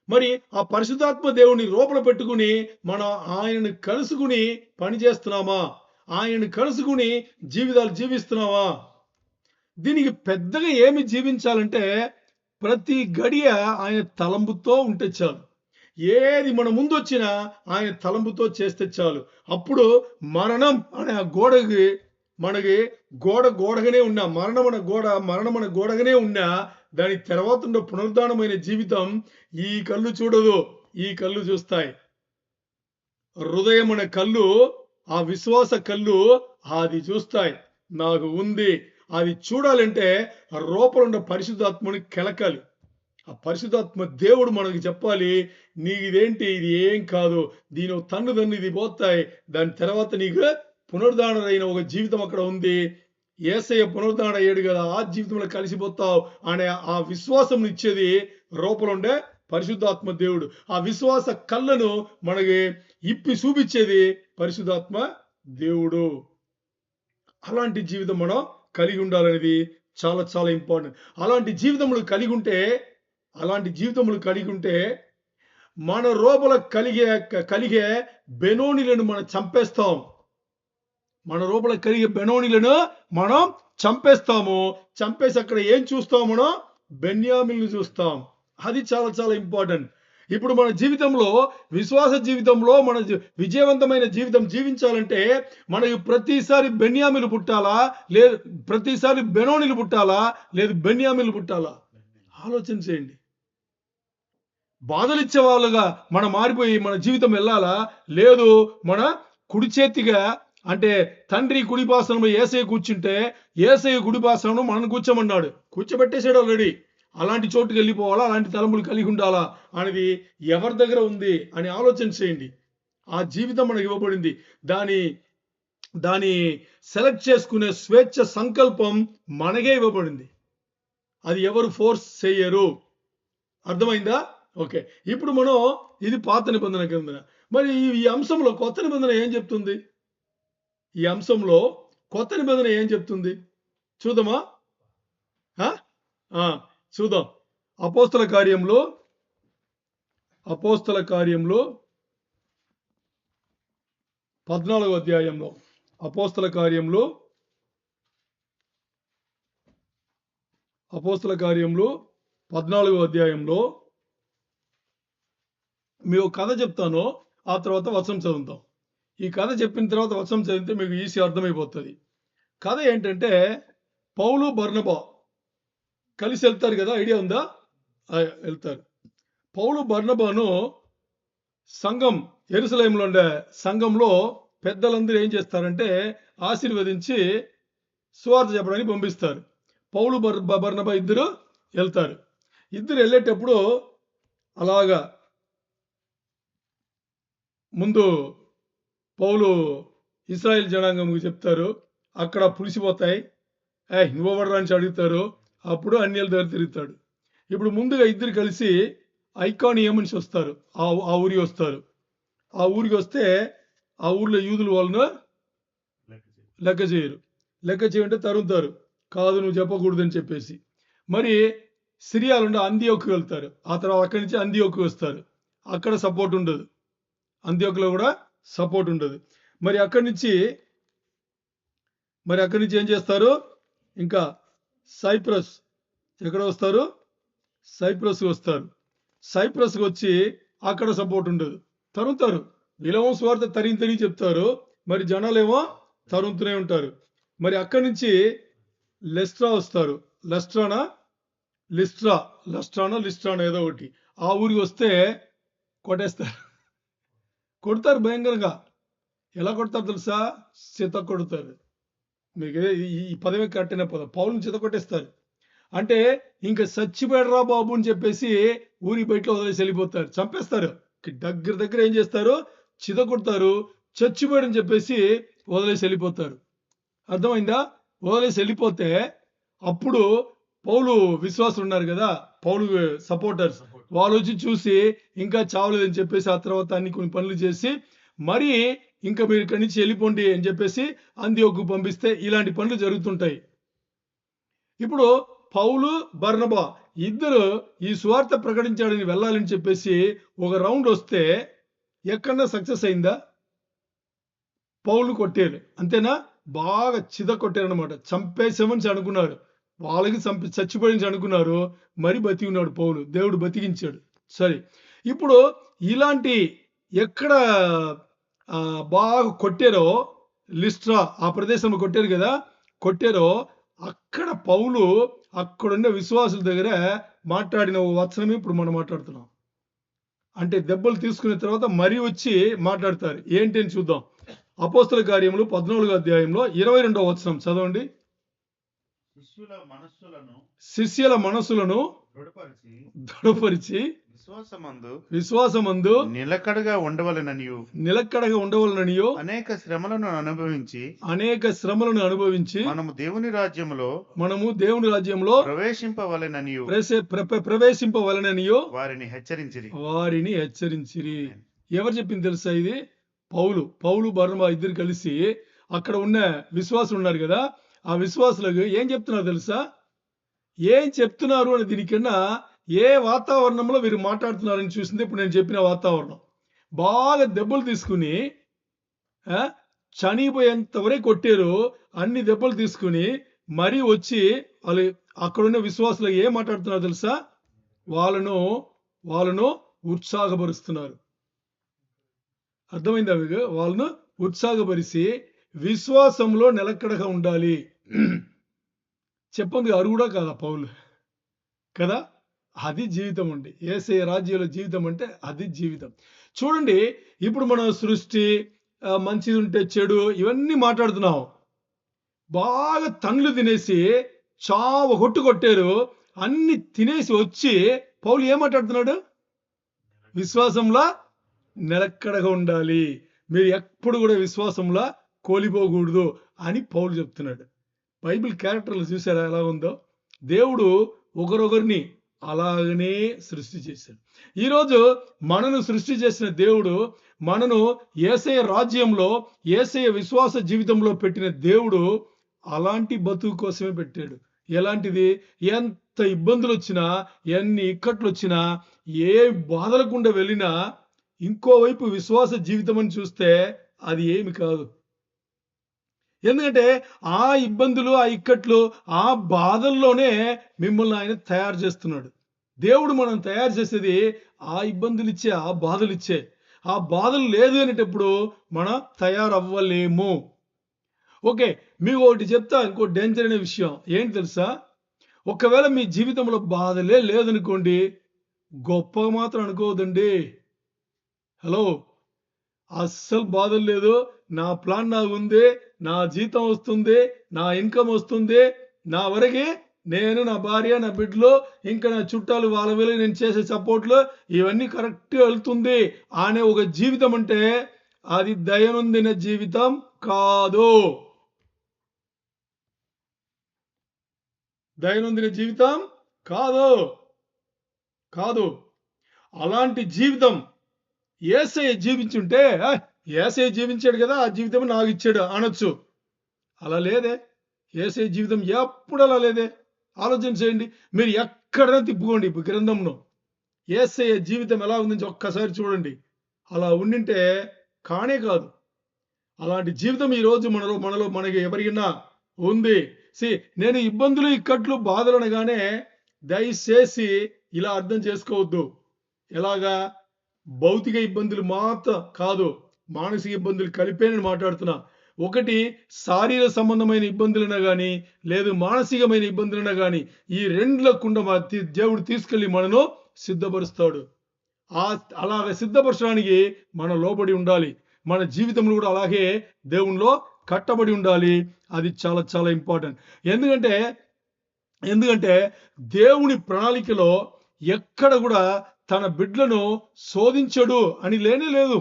మరి ఆ పరిశుద్ధాత్మ దేవుని లోపల పెట్టుకుని మనం ఆయనను కలుసుకుని పని చేస్తున్నామా? ఆయనను కలుసుకుని జీవితాలు జీవిస్తున్నామా? దీనికి పెద్దగా ఏమి జీవించాలంటే ప్రతి గడియ ఆయన తలంపుతో ఉంటే చాలు. ఏది మన ముందు వచ్చినా ఆయన తలంపుతో చేస్తే చాలు. అప్పుడు మరణం అనే ఆ మనకి గోడగానే ఉన్నా, మరణం అనే గోడగానే ఉన్నా దాని తర్వాత ఉన్న పునరుద్ధానమైన జీవితం ఈ కళ్ళు చూడదు, ఈ కళ్ళు చూస్తాయి. హృదయం అనే కళ్ళు, ఆ విశ్వాస కళ్ళు అది చూస్తాయి. నాకు ఉంది అది చూడాలంటే ఆ రూపంలో పరిశుద్ధాత్మని కెలకాలి. ఆ పరిశుద్ధాత్మ దేవుడు మనకి చెప్పాలి, నీకు ఇదేంటి, ఇది ఏం కాదు, దీని తన్ను ఇది పోతాయి, దాని తర్వాత నీకు పునరుద్ధానమైన ఒక జీవితం అక్కడ ఉంది, యేసయ్య పునరుద్ధారణ అయ్యాడు కదా, ఆ జీవితంలో కలిసిపోతావు అనే ఆ విశ్వాసం ఇచ్చేది రూపంలో ఉండే పరిశుద్ధాత్మ దేవుడు. ఆ విశ్వాస కళ్ళను మనకి ఇప్పి చూపించేది పరిశుద్ధాత్మ దేవుడు. అలాంటి జీవితం మనం కలిగి ఉండాలనేది చాలా చాలా ఇంపార్టెంట్. అలాంటి జీవితములు కలిగి ఉంటే మన లోపల కలిగే బెనోనిలను మనం చంపేస్తాం. మన లోపల కలిగే బెనోనిలను మనం చంపేస్తాము. చంపేసి అక్కడ ఏం చూస్తాం? మనం బెన్యామిన్ను చూస్తాం. అది చాలా చాలా ఇంపార్టెంట్. ఇప్పుడు మన జీవితంలో, విశ్వాస జీవితంలో మన విజయవంతమైన జీవితం జీవించాలంటే మనకి ప్రతిసారి బెన్యామిలు పుట్టాలా, లేదు ప్రతిసారి బెనోనిలు పుట్టాలా, లేదు బెన్యామిలు పుట్టాలా? ఆలోచన చేయండి. బాధలు ఇచ్చే వాళ్ళుగా మనం మారిపోయి మన జీవితం వెళ్ళాలా, లేదు మన కుడి చేతిగా, అంటే తండ్రి కుడిపాసనంలో యేసయ్య కూర్చుంటే యేసయ్య కుడిపాసనం మనం కూర్చోమన్నాడు, కూర్చోబెట్టేసాడు ఆల్రెడీ. అలాంటి చోటుకి వెళ్ళిపోవాలా, అలాంటి తలంపులు కలిగి ఉండాలా అనేది ఎవరి దగ్గర ఉంది అని ఆలోచన చేయండి. ఆ జీవితం మనకి ఇవ్వబడింది. దాని దాని సెలెక్ట్ చేసుకునే స్వేచ్ఛ సంకల్పం మనకే ఇవ్వబడింది. అది ఎవరు ఫోర్స్ చేయరు. అర్థమైందా? ఓకే. ఇప్పుడు మనం ఇది పాత నిబంధన గ్రంథం. మరి ఈ అంశంలో కొత్త నిబంధన ఏం చెప్తుంది? ఈ అంశంలో కొత్త నిబంధన ఏం చెప్తుంది? చూద్దామా? చూద్దాం. అపోస్తల కార్యంలో 14వ అధ్యాయంలో అపోస్తల కార్యంలో 14వ అధ్యాయంలో మీకు కథ చెప్తాను. ఆ తర్వాత వచనం చదువుతాం. ఈ కథ చెప్పిన తర్వాత వచనం చదివితే మీకు ఈజీ అర్థమైపోతుంది. కథ ఏంటంటే పౌలు బర్నబా కలిసి వెళ్తారు కదా, ఐడియా ఉందా? వెళ్తారు. పౌలు బర్నబాను సంఘం యెరూషలేములో ఉండే సంఘంలో పెద్దలందరూ ఏం చేస్తారంటే ఆశీర్వదించి సువార్త చెప్పడానికి పంపిస్తారు. పౌలు బర్నబా ఇద్దరు వెళ్తారు. ఇద్దరు వెళ్ళేటప్పుడు అలాగా ముందు పౌలు ఇశ్రాయేల్ జనాంగంకి చెప్తారు. అక్కడ పులిసిపోతాయి. నువ్వెవడరా అని అడుగుతారు. అప్పుడు అన్యుల దగ్గర తిరుగుతాడు. ఇప్పుడు ముందుగా ఇద్దరు కలిసి ఐకానియం నుంచి వస్తారు. ఆ ఊరికి వస్తారు. ఆ ఊరికి వస్తే ఆ ఊర్లో యూదులు వాళ్ళను లెక్క చేయరు. లెక్క చేయంటే తరుగుతారు. కాదు నువ్వు చెప్పకూడదని చెప్పేసి. మరి సిరియాలుండే అంత్యోక్యకు వెళ్తారు. ఆ తర్వాత అక్కడి నుంచి అంత్యోక్యకు వస్తారు. అక్కడ సపోర్ట్ ఉండదు. అంత్యోక్యలో కూడా సపోర్ట్ ఉండదు. మరి అక్కడి నుంచి ఏం చేస్తారు? ఇంకా సైప్రస్ ఎక్కడ వస్తారు? సైప్రస్కి వస్తారు. సైప్రస్కి వచ్చి అక్కడ సపోర్ట్ ఉండదు. తరుగుతారు. వీళ్ళేమో స్వార్థ తరిగి చెప్తారు. మరి జనాలేమో తరుగుతూనే ఉంటారు. మరి అక్కడి నుంచి లెస్ట్రా వస్తారు. లిస్ట్రానా ఏదో ఒకటి. ఆ ఊరికి వస్తే కొట్టేస్తారు. కొడతారు భయంకరంగా. ఎలా కొడతారు తెలుసా? చిత కొడతారు. మీకు ఈ పదవి కట్టిన పదం. పౌలుని చిత కొట్టేస్తారు. అంటే ఇంకా చచ్చిపోయాడురా బాబు అని చెప్పేసి ఊరి బయటలో వదిలేసి వెళ్ళిపోతారు. చంపేస్తారు. దగ్గర ఏం చేస్తారు? చిత కొడతారు. చచ్చిపోయాడని చెప్పేసి వదిలేసి వెళ్ళిపోతారు. అర్థమైందా? వదిలేసి వెళ్ళిపోతే అప్పుడు పౌలు విశ్వాసులు ఉన్నారు కదా, పౌలు సపోర్టర్స్, వాళ్ళు వచ్చి చూసి ఇంకా చావలేదని చెప్పేసి ఆ తర్వాత అన్ని కొన్ని పనులు చేసి మరి ఇంకా మీరు ఇక్కడి నుంచి వెళ్ళిపోండి అని చెప్పేసి అంత్యోక్యకు పంపిస్తే ఇలాంటి పనులు జరుగుతుంటాయి. ఇప్పుడు పౌలు బర్నబా ఇద్దరు ఈ సువార్త ప్రకటించాడని వెళ్ళాలని చెప్పేసి ఒక రౌండ్ వస్తే ఎక్కడన్నా సక్సెస్ అయిందా? పౌలు కొట్టారు. అంతేనా? బాగా చిద కొట్టారు అనమాట. చంపేసామని అనుకున్నారు. వాళ్ళకి చచ్చిపోయించి అనుకున్నారు. మరి బతికి ఉన్నాడు పౌలు. దేవుడు బతికించాడు. సరే, ఇప్పుడు ఇలాంటి ఎక్కడ బాగా కొట్టారో, లిస్ట్రా ఆ ప్రదేశంలో కొట్టారు కదా, కొట్టారో అక్కడ పౌలు అక్కడున్న విశ్వాసుల దగ్గర మాట్లాడిన వచనం ఇప్పుడు మనం మాట్లాడుతున్నాం. అంటే దెబ్బలు తీసుకున్న తర్వాత మరీ వచ్చి మాట్లాడతారు. ఏంటి అని చూద్దాం. అపోస్తల కార్యములు 14వ అధ్యాయంలో 22వ వచనం చదవండి. శిష్యుల మనస్సులను దృఢపరిచి విశ్వాసమందు నిలకడగా ఉండవలెననియు అనేక శ్రమలను అనుభవించి మనము దేవుని రాజ్యములో ప్రవేశింపవలెననియు వారిని హెచ్చరించిరి. ఎవరు చెప్పింది తెలుసా? ఇది పౌలు బర్నబా ఇద్దరు కలిసి అక్కడ ఉన్న విశ్వాసులు ఉన్నారు కదా, ఆ విశ్వాసులకు ఏం చెప్తున్నారు తెలుసా? ఏం చెప్తున్నారు అని దీనికన్నా ఏ వాతావరణంలో వీరు మాట్లాడుతున్నారని చూసింది ఇప్పుడు నేను చెప్పిన వాతావరణం. బాగా దెబ్బలు తీసుకుని చనిపోయేంత వరకు కొట్టారు. అన్ని దెబ్బలు తీసుకుని మరీ వచ్చి వాళ్ళు అక్కడున్న విశ్వాసులు ఏం మాట్లాడుతున్నారు తెలుసా? వాళ్ళను ఉత్సాహపరుస్తున్నారు. అర్థమైందా మీకు? వాళ్ళను ఉత్సాహపరిచి విశ్వాసంలో నిలకడగా ఉండాలి. చెప్పండి, అరుగుడా కాదా పౌలు? కదా, అది జీవితం అండి. యేసయ్య రాజ్యంలో జీవితం అంటే అది జీవితం. చూడండి, ఇప్పుడు మనం సృష్టి, మంచిది ఉంటే చెడు, ఇవన్నీ మాట్లాడుతున్నాం. బాగా తన్నులు తినేసి కొట్టారు. అన్ని తినేసి వచ్చి పౌలు ఏమాట్లాడుతున్నాడు? విశ్వాసంలో నిలకడగా ఉండాలి, మీరు ఎప్పుడు కూడా విశ్వాసంలో కోల్పోకూడదు అని పౌలు చెప్తున్నాడు. బైబిల్ క్యారెక్టర్లు చూసారా ఎలా ఉందో? దేవుడు ఒకరొకరిని అలాగనే సృష్టి చేశాడు. ఈరోజు మనను సృష్టి చేసిన దేవుడు మనను యేసయ్య రాజ్యంలో, యేసయ్య విశ్వాస జీవితంలో పెట్టిన దేవుడు అలాంటి బతుకు కోసమే పెట్టాడు. ఎలాంటిది? ఎంత ఇబ్బందులు వచ్చినా, ఎన్ని ఇక్కట్లు వచ్చినా, ఏ బాధలకుండా వెళ్ళినా ఇంకోవైపు విశ్వాస జీవితం అని చూస్తే అది ఏమి కాదు. ఎందుకంటే ఆ ఇబ్బందులు, ఆ ఇక్కట్లు, ఆ బాధల్లోనే మిమ్మల్ని ఆయన తయారు చేస్తున్నాడు. దేవుడు మనం తయారు చేసేది ఆ ఇబ్బందులు ఇచ్చే, ఆ బాధలు ఇచ్చే. ఆ బాధలు లేదు అనేటప్పుడు మనం తయారవ్వలేము. ఓకే, మీకు ఒకటి చెప్తా, ఇంకో డేంజర్ అనే విషయం ఏంటి తెలుసా? ఒకవేళ మీ జీవితంలో బాధలే లేదనుకోండి, గొప్పగా మాత్రం అనుకోవద్దండి. హలో, అస్సలు బాధలు లేదు, నా ప్లాన్ నాకుంది, నా జీతం వస్తుంది, నా ఇన్కమ్ వస్తుంది, నా వరకు నేను, నా భార్య, నా బిడ్డలు, ఇంకా నా చుట్టాలు, వాళ్ళ వీళ్ళు నేను చేసే సపోర్ట్లు ఇవన్నీ కరెక్ట్గా వెళ్తుంది అనే ఒక జీవితం అంటే అది దైనందిన జీవితం కాదు. దైనందిన జీవితం కాదు కాదు అలాంటి జీవితం యేసయ్య జీవించుంటే, యేసయ్య జీవించాడు కదా, ఆ జీవితం నాకు ఇచ్చాడు అనొచ్చు. అలా లేదే. యేసయ్య జీవితం ఎప్పుడు అలా లేదే. ఆలోచన చేయండి. మీరు ఎక్కడైనా తిప్పుకోండి గ్రంథంలో, యేసయ్య జీవితం ఎలా ఉందని ఒక్కసారి చూడండి. అలా ఉండింటే కానే కాదు. అలాంటి జీవితం ఈ రోజు మనలో మనకి ఎవరికైనా ఉంది. నేను ఇబ్బందులు, ఇక్కట్లు, బాధలు అనగానే దయచేసి ఇలా అర్థం చేసుకోవద్దు. ఎలాగా? భౌతిక ఇబ్బందులు మాత్రం కాదు, మానసిక ఇబ్బందులు కలిపే నేను మాట్లాడుతున్నా. ఒకటి శారీర సంబంధమైన ఇబ్బందులైనా కానీ, లేదు మానసికమైన ఇబ్బందులైనా కానీ, ఈ రెండులకుండా దేవుడు తీసుకెళ్లి మనను సిద్ధపరుస్తాడు. అలాగ సిద్ధపరచడానికి మనం లోబడి ఉండాలి. మన జీవితంలో కూడా అలాగే దేవునిలో కట్టబడి ఉండాలి. అది చాలా చాలా ఇంపార్టెంట్. ఎందుకంటే దేవుని ప్రణాళికలో ఎక్కడ కూడా తన బిడ్డలను శోధించడు అని లేనే లేదు.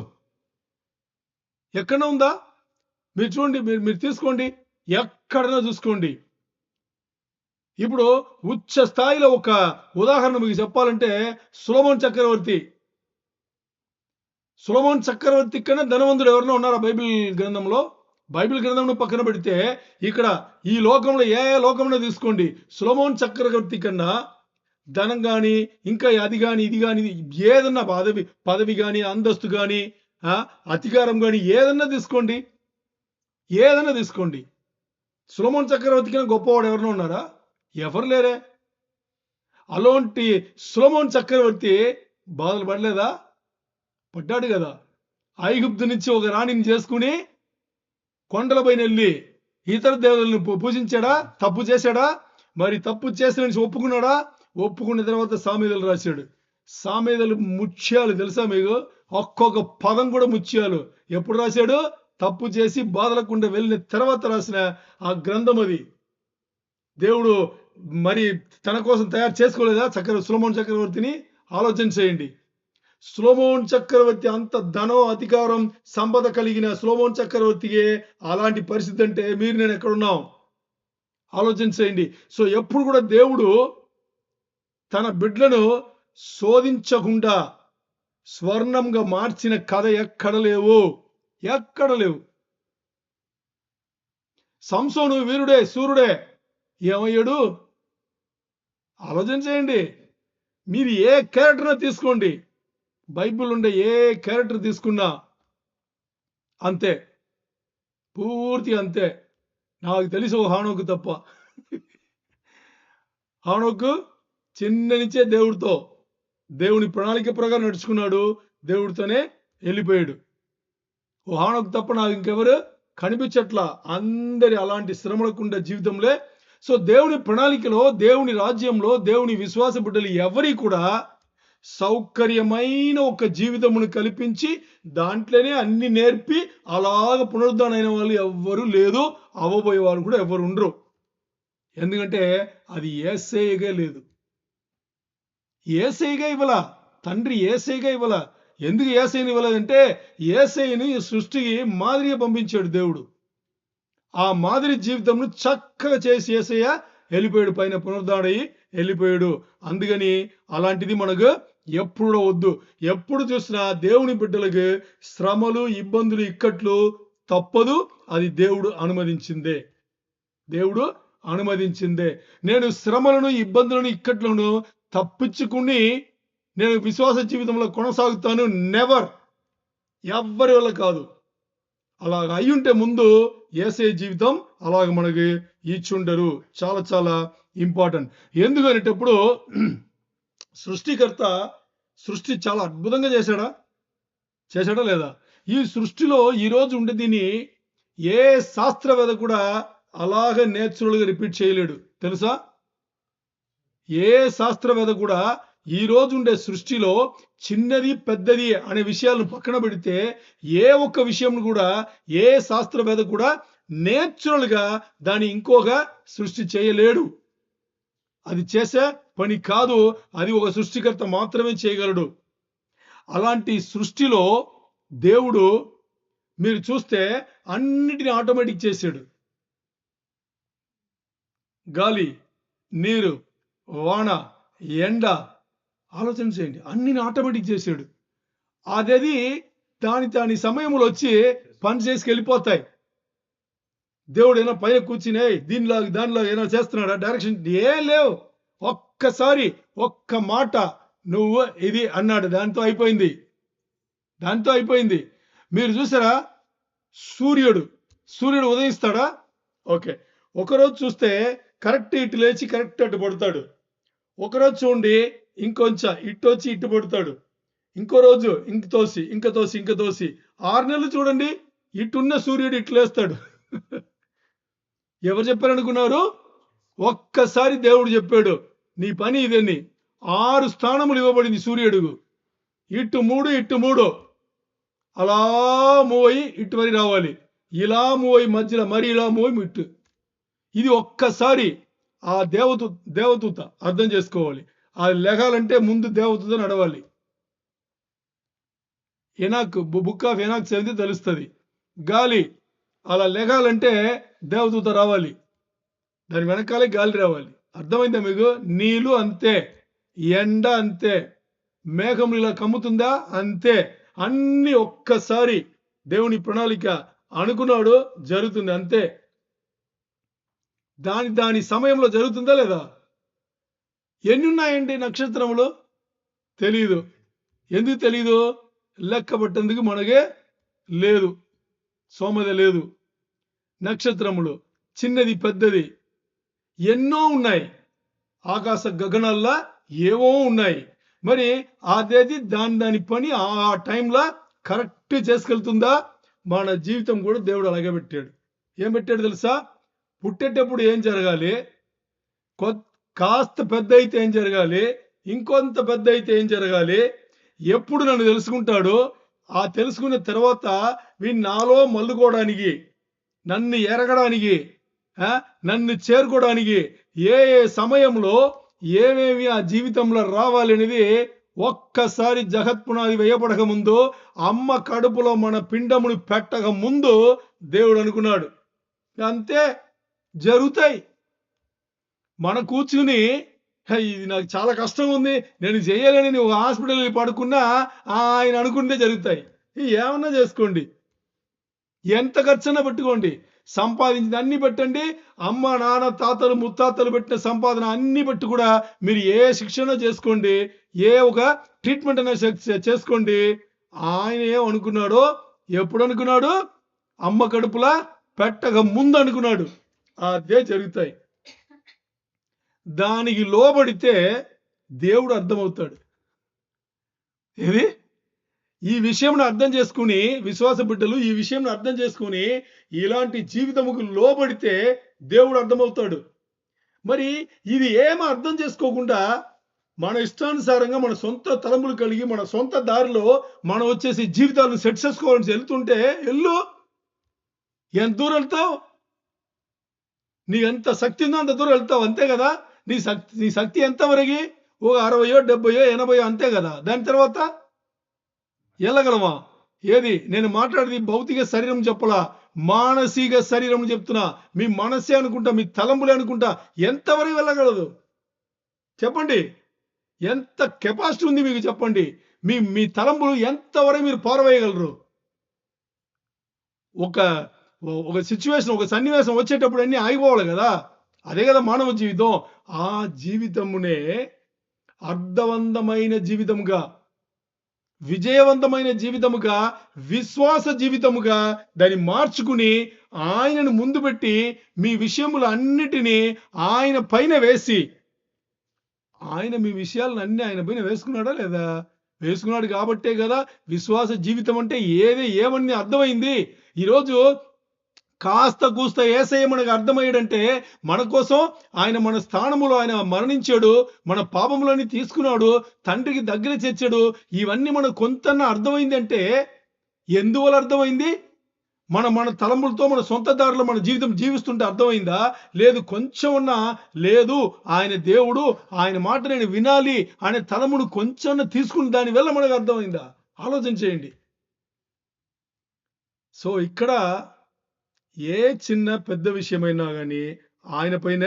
ఎక్కడ ఉందా? మీరు చూడండి, మీరు తీసుకోండి, ఎక్కడైనా చూసుకోండి. ఇప్పుడు ఉచ్చ స్థాయిలో ఒక ఉదాహరణ మీకు చెప్పాలంటే సొలొమోను చక్రవర్తి కన్నా ధనవంతుడు ఎవరైనా ఉన్నారా బైబిల్ గ్రంథంలో? బైబిల్ గ్రంథంలో పక్కన పెడితే ఇక్కడ ఈ లోకంలో ఏ లోకంలో తీసుకోండి, సొలొమోను చక్రవర్తి కన్నా ధనం కానీ, ఇంకా అది కానీ, ఇది కానీ, ఏదన్నా పదవి కానీ, అంతస్తు కానీ, అధికారం కానీ, ఏదన్నా తీసుకోండి, సొలొమోను చక్రవర్తి కన్నా గొప్పవాడు ఎవరైనా ఉన్నారా? ఎవరు లేరే. అలాంటి సొలొమోను చక్రవర్తి బాధలు పడలేదా? పడ్డాడు కదా. ఐగుప్తు నుంచి ఒక రాణిని చేసుకుని కొండలపైన వెళ్ళి ఇతర దేవుళ్ళని పూజించాడా? తప్పు చేశాడా? మరి తప్పు చేసిన ఒప్పుకున్నాడా? ఒప్పుకున్న తర్వాత సామెతలు రాశాడు. సామెతలు ముత్యాలు తెలుసా మీకు? ఒక్కొక్క పదం కూడా ముత్యాలు. ఎప్పుడు రాశాడు? తప్పు చేసి బాధలకుండా వెళ్ళిన తర్వాత రాసిన ఆ గ్రంథం అది. దేవుడు మరి తన కోసం తయారు చేసుకోలేదా సొలొమోను చక్రవర్తిని? ఆలోచన చేయండి. సొలొమోను చక్రవర్తి అంత ధనం, అధికారం, సంపద కలిగిన సొలొమోను చక్రవర్తికి అలాంటి పరిస్థితి అంటే మీరు నేను ఎక్కడున్నాం? ఆలోచన చేయండి. సో ఎప్పుడు కూడా దేవుడు తన బిడ్డలను శోధించకుండా స్వర్ణంగా మార్చిన కథ ఎక్కడ లేవు. సంసోను వీరుడే, సూర్యుడే, ఏమయ్యాడు? ఆలోచన చేయండి. మీరు ఏ క్యారెక్టర్ తీసుకోండి, బైబిల్ ఉండే ఏ క్యారెక్టర్ తీసుకున్నా అంతే, పూర్తిగా అంతే. నాకు తెలిసి ఓ హానోకు తప్ప. హానోకు చిన్న నుంచే దేవుని ప్రణాళిక ప్రకారం నడుచుకున్నాడు, దేవుడితోనే వెళ్ళిపోయాడు. ఓ హానోకు తప్ప నాకు ఇంకెవరు కనిపించట్లా. అందరి అలాంటి శ్రమలకుండా జీవితంలో. సో దేవుని ప్రణాళికలో, దేవుని రాజ్యంలో, దేవుని విశ్వాస బిడ్డలు ఎవరి కూడా సౌకర్యమైన ఒక జీవితమును కల్పించి దాంట్లోనే అన్ని నేర్పి అలాగ పునరుద్ధరణ వాళ్ళు ఎవ్వరు లేదు, అవ్వబోయే వాళ్ళు కూడా ఎవరు ఉండరు. ఎందుకంటే అది యేసయ్యకే లేదు. యేసయ్యగా ఇవ్వాల, తండ్రి యేసయ్యగా ఇవ్వాల. ఎందుకు యేసయ్యని ఇవ్వలేదంటే యేసయ్యని సృష్టికి మాదిరిగా పంపించాడు దేవుడు. ఆ మాదిరి జీవితంను చక్కగా చేసి యేసయ్య వెళ్ళిపోయాడు, పైన పునరుద్ధారై వెళ్ళిపోయాడు. అందుకని అలాంటిది మనకు ఎప్పుడు వద్దు. ఎప్పుడు చూసినా దేవుని బిడ్డలకు శ్రమలు, ఇబ్బందులు, ఇక్కట్లు తప్పదు. అది దేవుడు అనుమతించిందే. దేవుడు అనుమతించిందే. నేను శ్రమలను, ఇబ్బందులను, ఇక్కట్లను తప్పించుకుని నేను విశ్వాస జీవితంలో కొనసాగుతాను. నెవర్. ఎవ్వరి వల్ల కాదు. అలాగ అయ్యుంటే ముందు యేసయ్య జీవితం అలాగ మనకి ఇచ్చుండరు. చాలా చాలా ఇంపార్టెంట్. ఎందుకనేటప్పుడు సృష్టికర్త సృష్టి చాలా అద్భుతంగా చేశాడా లేదా? ఈ సృష్టిలో ఈరోజు ఉండే దీన్ని ఏ శాస్త్రవేత్త కూడా అలాగే నేచురల్గా రిపీట్ చేయలేడు, తెలుసా? ఏ శాస్త్రవేత్త కూడా ఈ రోజు ఉండే సృష్టిలో చిన్నది పెద్దది అనే విషయాలను పక్కన పెడితే ఏ ఒక్క విషయం కూడా ఏ శాస్త్రవేత్త కూడా నేచురల్ గా దాన్ని ఇంకొక సృష్టి చేయలేడు. అది చేసే పని కాదు. అది ఒక సృష్టికర్త మాత్రమే చేయగలడు. అలాంటి సృష్టిలో దేవుడు మీరు చూస్తే అన్నిటిని ఆటోమేటిక్ చేశాడు. గాలి, నీరు, వాన, ఎండ, ఆలోచన చేయండి. అన్నిని ఆటోమేటిక్ చేశాడు. అదది దాని సమయంలో వచ్చి పని చేసి వెళ్ళిపోతాయి. దేవుడు ఏమైనా పైన కూర్చుని దానిలో ఏమైనా చేస్తున్నాడా? డైరెక్షన్ ఏం లేవు. ఒక్కసారి ఒక్క మాట నువ్వు ఇది అన్నాడు, దాంతో అయిపోయింది. మీరు చూసారా? సూర్యుడు ఉదయిస్తాడా? ఓకే. ఒకరోజు చూస్తే కరెక్ట్ ఇటు లేచి కరెక్ట్ అటు పడతాడు. ఒకరోజు చూడండి ఇంకొంచెం ఇటు వచ్చి ఇటు పడతాడు. ఇంకో రోజు ఇంక తోసి 6 నెలలు చూడండి ఇటున్న సూర్యుడు ఇటు లేస్తాడు. ఎవరు చెప్పారనుకున్నారు? ఒక్కసారి దేవుడు చెప్పాడు, నీ పని ఇదని. 6 స్థానములు ఇవ్వబడింది సూర్యుడుకు. ఇటు 3 అలా మూవ్ అయ్యి ఇటు మరి రావాలి. ఇలా మూవ్ అయ్యి మధ్యలో మరి ఇలా మూవ్ అయ్యి ఇటు. ఇది ఒక్కసారి ఆ దేవదూత అర్థం చేసుకోవాలి. అది లెగాలంటే ముందు దేవదూత నడవాలి. బుక్ ఆఫ్ ఎనాక్ చదివితే తెలుస్తుంది. గాలి అలా లెగాలంటే దేవదూత రావాలి. దాని వెనకాలే గాలి రావాలి. అర్థమైందా మీకు? నీళ్ళు అంతే, ఎండ అంతే, మేఘములు ఇలా కమ్ముతుందా అంతే. అన్ని ఒక్కసారి దేవుని ప్రణాళిక అనుకున్నాడు, జరుగుతుంది అంతే. దాని సమయంలో జరుగుతుందా లేదా? ఎన్ని ఉన్నాయండి నక్షత్రములు? తెలీదు. ఎందుకు తెలీదు? లెక్క పట్టేందుకు మనకే లేదు, సోమత లేదు. నక్షత్రములు చిన్నది పెద్దది ఎన్నో ఉన్నాయి. ఆకాశ గగనాల్లో ఏవో ఉన్నాయి. మరి అదేది దాని పని ఆ టైంలో కరెక్ట్ చేసుకెళ్తుందా? మన జీవితం కూడా దేవుడు అలాగే పెట్టాడు. ఏం పెట్టాడు తెలుసా? పుట్టేటప్పుడు ఏం జరగాలి, కాస్త పెద్ద అయితే ఏం జరగాలి, ఇంకొంత పెద్ద అయితే ఏం జరగాలి, ఎప్పుడు నన్ను తెలుసుకుంటాడు, ఆ తెలుసుకున్న తర్వాత వీళ్ళు నాలో మల్లుకోవడానికి, నన్ను ఎరగడానికి, నన్ను చేరుకోవడానికి ఏ సమయంలో ఏమేమి ఆ జీవితంలో రావాలి అనేది ఒక్కసారి జగత్పునాది వేయబడక ముందు, అమ్మ కడుపులో మన పిండమును పెట్టక ముందు దేవుడు అనుకున్నాడు. అంతే జరుగుతాయి. మన కూర్చుని ఇది నాకు చాలా కష్టం ఉంది, నేను చేయలేని ఒక హాస్పిటల్ పడుకున్నా ఆయన అనుకుంటే జరుగుతాయి. ఏమన్నా చేసుకోండి, ఎంత ఖర్చున్నా పెట్టుకోండి, సంపాదించింది అన్ని పెట్టండి. అమ్మ నాన్న తాతలు ముత్తాతలు పెట్టిన సంపాదన అన్ని పెట్టి కూడా మీరు ఏ శిక్షణ చేసుకోండి, ఏ ఒక ట్రీట్మెంట్ అయినా చేసుకోండి. ఆయన ఏమనుకున్నాడో, ఎప్పుడు అనుకున్నాడు? అమ్మ కడుపులా పెట్టక ముందు అనుకున్నాడు. అదే జరుగుతాయి. దానికి లోబడితే దేవుడు అర్థమవుతాడు. ఇది ఈ విషయం అర్థం చేసుకుని, విశ్వాస బిడ్డలు ఈ విషయం అర్థం చేసుకుని ఇలాంటి జీవితముకు లోబడితే దేవుడు అర్థమవుతాడు. మరి ఇది ఏమో అర్థం చేసుకోకుండా మన ఇష్టానుసారంగా మన సొంత తలంపులు కలిగి మన సొంత దారిలో మనం వచ్చేసి జీవితాలను సెట్ చేసుకోవాలని వెళ్తుంటే ఎంత దూరం వెళ్తావు? నీ ఎంత శక్తి ఉందో అంత దూరం వెళ్తావు, అంతే కదా. నీ శక్తి ఎంతవరకు? ఒక 60, 70, 80 అంతే కదా. దాని తర్వాత వెళ్ళగలమా? ఏది నేను మాట్లాడేది భౌతిక శరీరం చెప్పలా, మానసిక శరీరం చెప్తున్నా. మీ మనసే అనుకుంటా, మీ తలంపులే అనుకుంటా ఎంతవరకు వెళ్ళగలదు చెప్పండి? ఎంత కెపాసిటీ ఉంది మీకు చెప్పండి? మీ మీ తలంపులు ఎంతవరకు మీరు పారవేయగలరు? ఒక ఒక సిచ్యువేషన్, ఒక సన్నివేశం వచ్చేటప్పుడు అన్నీ ఆగిపోవాలి కదా. అదే కదా మానవ జీవితం. ఆ జీవితమునే అర్థవంతమైన జీవితముగా, విజయవంతమైన జీవితముగా, విశ్వాస జీవితముగా దాన్ని మార్చుకుని ఆయనను ముందు పెట్టి మీ విషయములు అన్నిటినీ ఆయన పైన వేసి, ఆయన మీ విషయాలను అన్ని ఆయన పైన వేసుకున్నాడా లేదా? వేసుకున్నాడు కాబట్టే కదా విశ్వాస జీవితం అంటే ఏమని అర్థమైంది. ఈరోజు కాస్త కూస్త యేసయ్య మనకు అర్థమయ్యాడంటే మన కోసం ఆయన మన స్థానములో ఆయన మరణించాడు, మన పాపములన్నీ తీసుకున్నాడు, తండ్రికి దగ్గర చేర్చాడు. ఇవన్నీ మనకు కొంతన్నా అర్థమైంది అంటే ఎందువల్ల అర్థమైంది? మన తలంపులతో మన సొంత దారిలో మన జీవితం జీవిస్తుంటే అర్థమైందా? లేదు కొంచెం ఉన్నా లేదు ఆయన దేవుడు, ఆయన మాట నేను వినాలి అనే తలమును కొంచెం తీసుకుని దాని వల్ల మనకు అర్థమైందా? ఆలోచన చేయండి. సో ఇక్కడ ఏ చిన్న పెద్ద విషయమైనా కానీ ఆయన పైన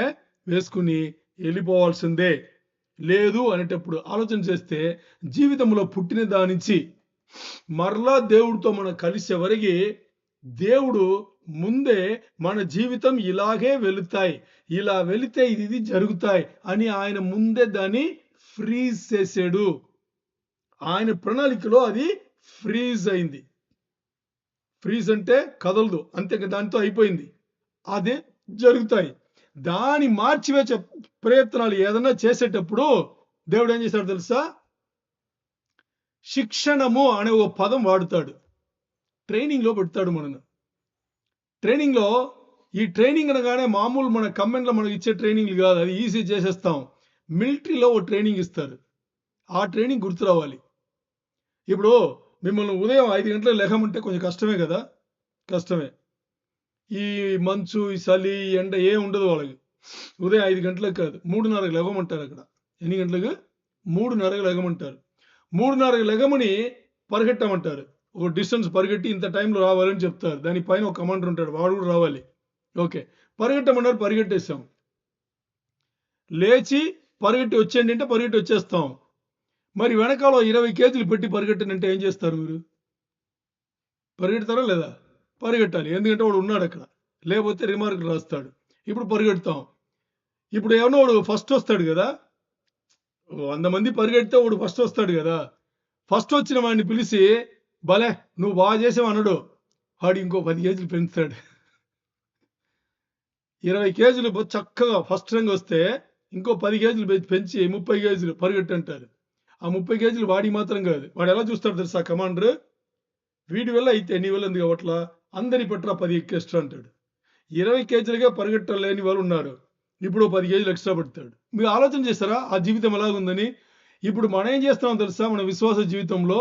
వేసుకుని వెళ్ళిపోవాల్సిందే. లేదు అనేటప్పుడు ఆలోచన చేస్తే జీవితంలో పుట్టిన దాని నుంచి మరలా దేవుడితో మనం కలిసే వరకు దేవుడు ముందే మన జీవితం ఇలాగే వెళుతాయి, ఇలా వెళితే ఇది జరుగుతాయి అని ఆయన ముందే దాన్ని ఫ్రీజ్ చేసాడు. ఆయన ప్రణాళికలో అది ఫ్రీజ్ అయింది. ఫ్రీజ్ అంటే కదలదు, అంతే, దాంతో అయిపోయింది. అదే జరుగుతాయి. దాన్ని మార్చివేసే ప్రయత్నాలు ఏదన్నా చేసేటప్పుడు దేవుడు ఏం చేశాడు తెలుసా? శిక్షణము అనే ఓ పదం వాడుతాడు. ట్రైనింగ్లో పెడతాడు మనను. ట్రైనింగ్లో ఈ ట్రైనింగ్ అనగానే మామూలు మన కమెంట్లో మనకి ఇచ్చే ట్రైనింగ్లు కాదు, అది ఈజీ చేసేస్తాం. మిలిటరీలో ఓ ట్రైనింగ్ ఇస్తారు. ఆ ట్రైనింగ్ గుర్తు రావాలి. ఇప్పుడు మిమ్మల్ని ఉదయం 5 గంటలకు లెగమంటే కొంచెం కష్టమే కదా, కష్టమే. ఈ మంచు, ఈ చలి, ఈ ఎండ ఏం ఉండదు వాళ్ళకి. ఉదయం 5 గంటలకు కాదు 3:30కి లెగమంటారు. అక్కడ ఎన్ని గంటలకు? 3:30కి లెగమంటారు. 3:30కి లెగమని పరిగెట్టమంటారు. ఒక డిస్టెన్స్ పరిగెట్టి ఇంత టైంలో రావాలని చెప్తారు. దానిపైన ఒక కమాండర్ ఉంటాడు, వాడు కూడా రావాలి. ఓకే, పరిగెట్టమన్నారు, పరిగెట్టేస్తాం. లేచి పరిగెట్టి వచ్చేయండి అంటే పరిగెట్టి వచ్చేస్తాం. మరి వెనకాల 20 కేజీలు పెట్టి పరిగెట్టనంటే ఏం చేస్తారు మీరు? పరిగెడతారా లేదా? పరిగెట్టాలి, ఎందుకంటే వాడు ఉన్నాడు అక్కడ, లేకపోతే రిమార్క్ రాస్తాడు. ఇప్పుడు పరిగెడతాం. ఇప్పుడు ఏమన్నా వాడు ఫస్ట్ వస్తాడు కదా, 100 మంది పరిగెడితే వాడు ఫస్ట్ వస్తాడు కదా. ఫస్ట్ వచ్చిన వాడిని పిలిచి భలే నువ్వు బాగా చేసావు అనడు, వాడు ఇంకో 10 కేజీలు పెంచుతాడు. 20 కేజీలు చక్కగా ఫస్ట్ రంగు వస్తే ఇంకో 10 కేజీలు పెంచి 30 కేజీలు పరిగెట్టు అంటారు. ఆ 30 కేజీలు వాడికి మాత్రం కాదు. వాడు ఎలా చూస్తాడు తెలుసా కమాండర్? వీడి వల్ల అయితే నీ వల్ల ఎందుకు అవ్వట్లా, అందరి పట్ల 10 ఎక్స్ట్రా అంటాడు. 20 కేజీలుగా పరిగెట్టలేని వాళ్ళు ఉన్నారు, ఇప్పుడు 10 కేజీలు ఎక్స్ట్రా పెడతాడు. మీరు ఆలోచన చేస్తారా ఆ జీవితం ఎలాగుందని? ఇప్పుడు మనం ఏం చేస్తున్నాం తెలుసా? మన విశ్వాస జీవితంలో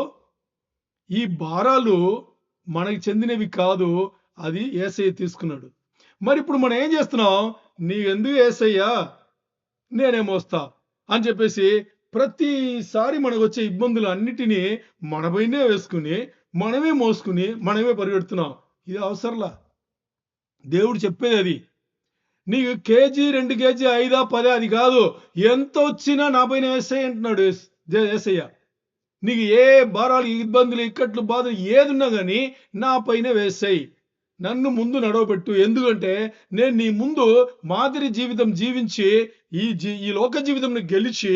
ఈ భారాలు మనకి చెందినవి కాదు, అది యేసయ్య తీసుకున్నాడు. మరి ఇప్పుడు మనం ఏం చేస్తున్నాం? నీ ఎందుకు యేసయ్యా, నేనే మోస్తా అని చెప్పేసి ప్రతిసారి మనకు వచ్చే ఇబ్బందులు అన్నిటినీ మనపైనే వేసుకుని మనమే మోసుకుని మనమే పరిగెడుతున్నాం. ఇది అవసరంలా. దేవుడు చెప్పేది అది. నీకు కేజీ 2 కేజీ 5 10 అది కాదు, ఎంత వచ్చినా నా పైన వేసేయి అంటున్నాడు యేసయ్య. నీకు ఏ భారాలు, ఇబ్బందులు, ఇక్కట్లు, బాధలు ఏదున్నా కానీ నా పైన వేసేయి, నన్ను ముందు నడవబెట్టు. ఎందుకంటే నేను నీ ముందు మాదిరి జీవితం జీవించి ఈ లోక జీవితం గెలిచి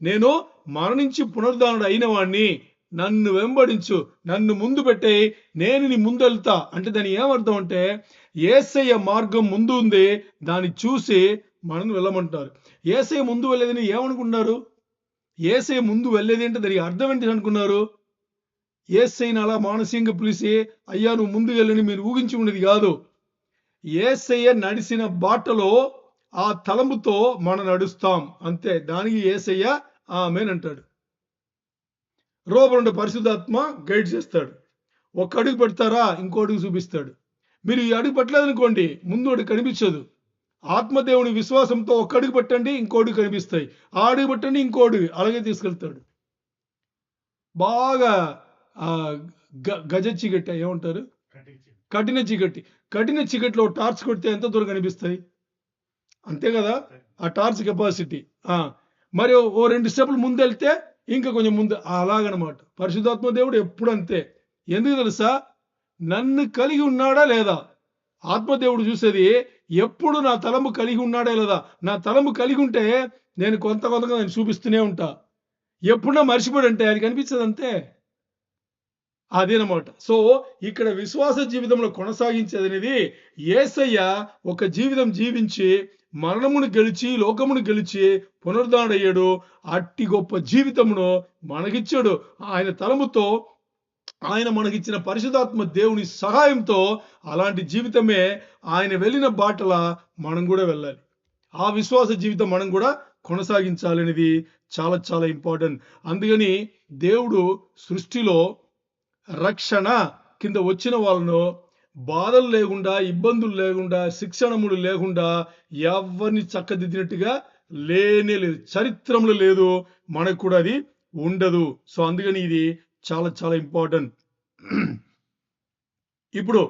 నేను మరణించి పునరుద్ధానుడు అయిన వాడిని. నన్ను వెంబడించు, నన్ను ముందు పెట్టేయి, నేను నీ ముందు వెళ్తా అంటే దాని ఏమర్థం అంటే యేసయ్య మార్గం ముందు ఉంది, దాన్ని చూసి మనం వెళ్ళమంటారు. యేసయ్య ముందు వెళ్ళేదని ఏమనుకున్నారు? యేసయ్య ముందు వెళ్ళేది అంటే దానికి అర్థం ఏంటి అనుకున్నారు? యేసయ్యని అలా మానసికంగా పిలిచి అయ్యా నువ్వు ముందుకు వెళ్ళని మీరు ఊహించుకున్నది కాదు. యేసయ్య నడిచిన బాటలో ఆ తలంపుతో మనం నడుస్తాం అంతే. దానికి యేసయ్య ఆమేన్ అంటాడు. లోపల పరిశుద్ధాత్మ గైడ్ చేస్తాడు. ఒక అడుగు పెడతారా, ఇంకో అడుగు చూపిస్తాడు. మీరు ఈ అడుగు పెట్టలేదనుకోండి, ముందు అడుగు కనిపించదు. ఆత్మదేవుని విశ్వాసంతో ఒక్క అడుగు పెట్టండి, ఇంకో అడుగు కనిపిస్తాయి. ఆ అడుగు పెట్టండి, ఇంకో అడుగు అలాగే తీసుకెళ్తాడు. బాగా ఆ గజ చీకటి ఏమంటారు, కఠిన చీకటి. కఠిన చీకటిలో టార్చ్ కొడితే ఎంత దూరం కనిపిస్తాయి? అంతే కదా, ఆ టార్చ్ కెపాసిటీ. మరి ఓ 2 స్టెప్పులు ముందెళ్తే ఇంకా కొంచెం ముందు, అలాగనమాట. పరిశుద్ధాత్మ దేవుడు ఎప్పుడు అంతే. ఎందుకు తెలుసా? నన్ను కలిగి ఉన్నాడా లేదా? ఆత్మదేవుడు చూసేది ఎప్పుడు నా తలంపు కలిగి ఉన్నాడా లేదా. నా తలంపు కలిగి ఉంటే నేను కొంతగా నేను చూపిస్తూనే ఉంటా. ఎప్పుడన్నా మర్చిపోడంటే ఆయనకి అనిపించదు అంతే. అదేనమాట. సో ఇక్కడ విశ్వాస జీవితంలో కొనసాగించేది అనేది, యేసయ్య ఒక జీవితం జీవించి మరణమును గెలిచి లోకమును గెలిచి పునరుద్ధరణయ్యాడు. అట్టి గొప్ప జీవితమును మనకిచ్చాడు. ఆయన తలముతో, ఆయన మనకిచ్చిన పరిశుద్ధాత్మ దేవుని సహాయంతో అలాంటి జీవితమే ఆయన వెళ్ళిన బాటల మనం కూడా వెళ్ళాలి. ఆ విశ్వాస జీవితం మనం కూడా కొనసాగించాలనేది చాలా చాలా ఇంపార్టెంట్. అందుకని దేవుడు సృష్టిలో రక్షణ కింద వచ్చిన వాళ్ళను బాధలు లేకుండా, ఇబ్బందులు లేకుండా, శిక్షణములు లేకుండా ఎవరిని చక్కదిద్దినట్టుగా లేనే లేదు. చరిత్రములు లేదు, మనకు కూడా అది ఉండదు. సో అందుకని ఇది చాలా చాలా ఇంపార్టెంట్. ఇప్పుడు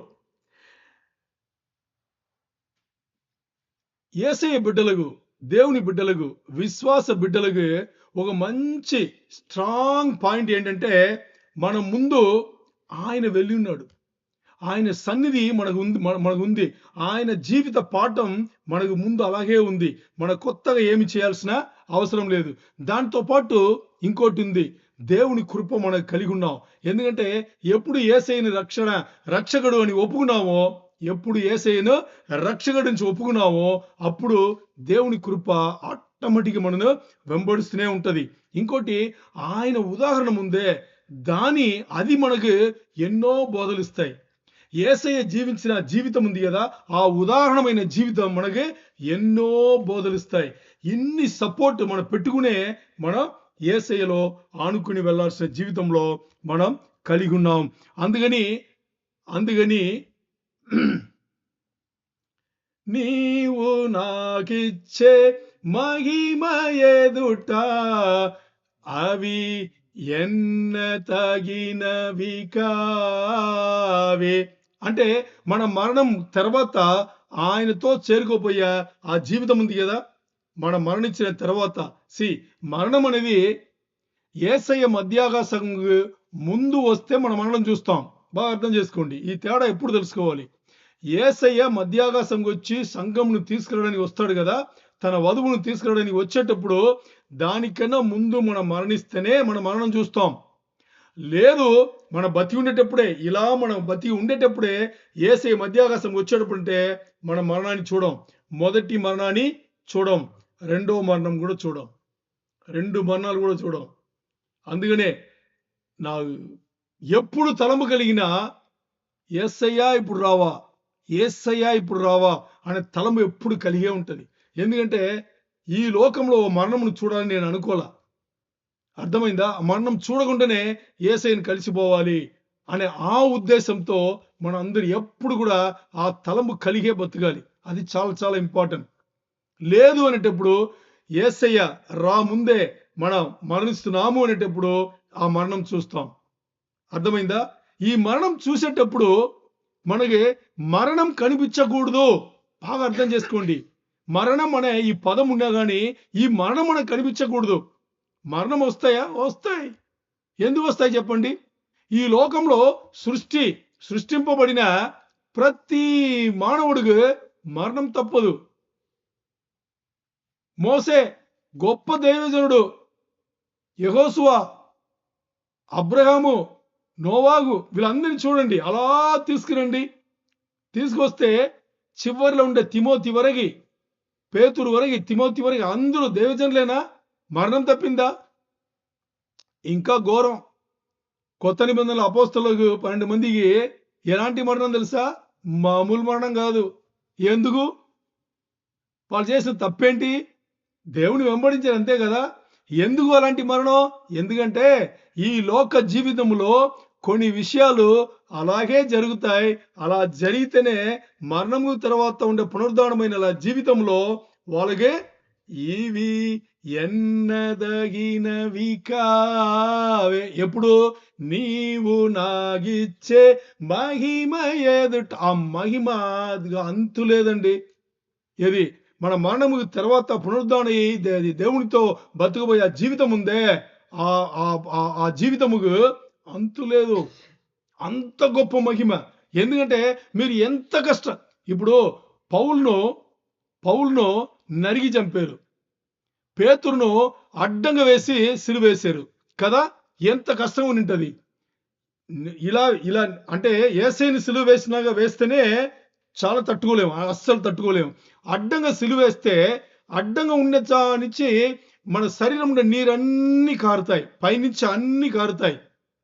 యేసయ్య బిడ్డలకు, దేవుని బిడ్డలకు, విశ్వాస బిడ్డలకు ఒక మంచి స్ట్రాంగ్ పాయింట్ ఏంటంటే, మన ముందు ఆయన వెళ్ళి ఉన్నాడు. ఆయన సన్నిధి మనకు ఉంది. ఆయన జీవిత పాఠం మనకు ముందు అలాగే ఉంది. మన కొత్తగా ఏమి చేయాల్సిన అవసరం లేదు. దాంతో పాటు ఇంకోటి ఉంది, దేవుని కృప మనకు కలిగి ఉన్నాం. ఎందుకంటే ఎప్పుడు యేసయ్యని రక్షకుడు అని ఒప్పుకున్నామో, ఎప్పుడు యేసయ్యను రక్షకుడు నుంచి ఒప్పుకున్నామో, అప్పుడు దేవుని కృప ఆటోమేటిక్గా మనను వెంబడిస్తూనే ఉంటది. ఇంకోటి, ఆయన ఉదాహరణ ముందే అది మనకు ఎన్నో బోధలు ఇస్తాయి. యేసయ్య జీవించిన జీవితం ఉంది కదా, ఆ ఉదాహరణమైన జీవితం మనకి ఎన్నో బోధలు ఇస్తాయి. ఇన్ని సపోర్ట్ మనం పెట్టుకునే మనం యేసయ్యలో ఆనుకుని వెళ్ళాల్సిన జీవితంలో మనం కలిగి ఉన్నాం. అందుకని నీవు నాకిచ్చే మహిమ ఎదుట అవి ఎన్న తగినవి కావే. అంటే మన మరణం తర్వాత ఆయనతో చేరుకోపోయే ఆ జీవితం ఉంది కదా, మనం మరణించిన తర్వాత మరణం అనేది యేసయ్య మధ్యాకాశం ముందు వస్తే మన మరణం చూస్తాం. బాగా అర్థం చేసుకోండి, ఈ తేడా ఎప్పుడు తెలుసుకోవాలి. యేసయ్య మధ్యాకాశంకి వచ్చి సంఘమును తీసుకురావడానికి వస్తాడు కదా, తన వధువును తీసుకురావడానికి వచ్చేటప్పుడు దానికన్నా ముందు మనం మరణిస్తేనే మన మరణం చూస్తాం. లేదు, మన బతి ఉండేటప్పుడే, మనం బతి ఉండేటప్పుడే యేసయ్య మధ్యాకాశం వచ్చేటప్పుడు అంటే మన మరణాన్ని చూడం. మొదటి మరణాన్ని చూడం, రెండో మరణం కూడా చూడం, 2 మరణాలు కూడా చూడం. అందుకనే నా ఎప్పుడు తలంపు కలిగినా యేసయ్యా ఇప్పుడు రావా, యేసయ్యా ఇప్పుడు రావా అనే తలంపు ఎప్పుడు కలిగే ఉంటది. ఎందుకంటే ఈ లోకంలో మరణమును చూడాలని నేను అనుకోలా. అర్థమైందా? మరణం చూడకుండానే యేసయ్యను కలిసిపోవాలి అనే ఆ ఉద్దేశంతో మనం అందరూ ఎప్పుడు కూడా ఆ తలంపు కలిగే బతకాలి. అది చాలా చాలా ఇంపార్టెంట్. లేదు అనేటప్పుడు యేసయ్య రా ముందే మనం మరణిస్తున్నాము అనేటప్పుడు ఆ మరణం చూస్తాం. అర్థమైందా? ఈ మరణం చూసేటప్పుడు మనకి మరణం కనిపించకూడదు. బాగా అర్థం చేసుకోండి. మరణం అనే ఈ పదం ఉన్నా కానీ ఈ మరణం మనకు కనిపించకూడదు. మరణం వస్తాయా? వస్తాయి. ఎందుకు వస్తాయి చెప్పండి? ఈ లోకంలో సృష్టింపబడిన ప్రతి మానవుడికి మరణం తప్పదు. మోసే గొప్ప దైవజనుడు, యెహోషువ, అబ్రహాము, నోవాహు వీళ్ళందరినీ చూడండి, అలా తీసుకురండి. తీసుకొస్తే చివరిలో ఉండే తిమోతి వరకు, పేతురు వరకు, తిమోతి వరకు అందరూ దైవజనులేనా? మరణం తప్పిందా? ఇంకా ఘోరం. కొత్త నిబంధనల అపోస్తలులకు 12 మందికి ఎలాంటి మరణం తెలుసా? మామూలు మరణం కాదు. ఎందుకు? వాళ్ళు చేసిన తప్పేంటి? దేవుని వెంబడించారు అంతే కదా. ఎందుకు అలాంటి మరణం? ఎందుకంటే ఈ లోక జీవితంలో కొన్ని విషయాలు అలాగే జరుగుతాయి. అలా జరిగితేనే మరణము తర్వాత ఉండే పునరుద్ధానమైన జీవితంలో వాళ్ళకి ఇవి ఎన్నదగినవి కావే. ఎప్పుడు నీవు నాగిచ్చే మహిమ ఎదుట, ఆ మహిమ అంతు లేదండి. ఏది మన మరణము తర్వాత పునరుద్ధానం దేవునితో బతుకుపోయే ఆ జీవితం ఉందే, ఆ జీవితముకు అంతు లేదు. అంత గొప్ప మహిమ. ఎందుకంటే మీరు ఎంత కష్టం, ఇప్పుడు పౌలును నరిగి చంపారు, పేతురును అడ్డంగా వేసి సిలువేశారు కదా. ఎంత కష్టం ఉంటది. ఇలా ఇలా అంటే యేసయ్యని సిలువ వేస్తేనే చాలా తట్టుకోలేము, అస్సలు తట్టుకోలేము. అడ్డంగా సిలువేస్తే అడ్డంగా నుంచి మన శరీరంలో నీరన్నీ కారుతాయి, పైనుంచి అన్ని కారుతాయి.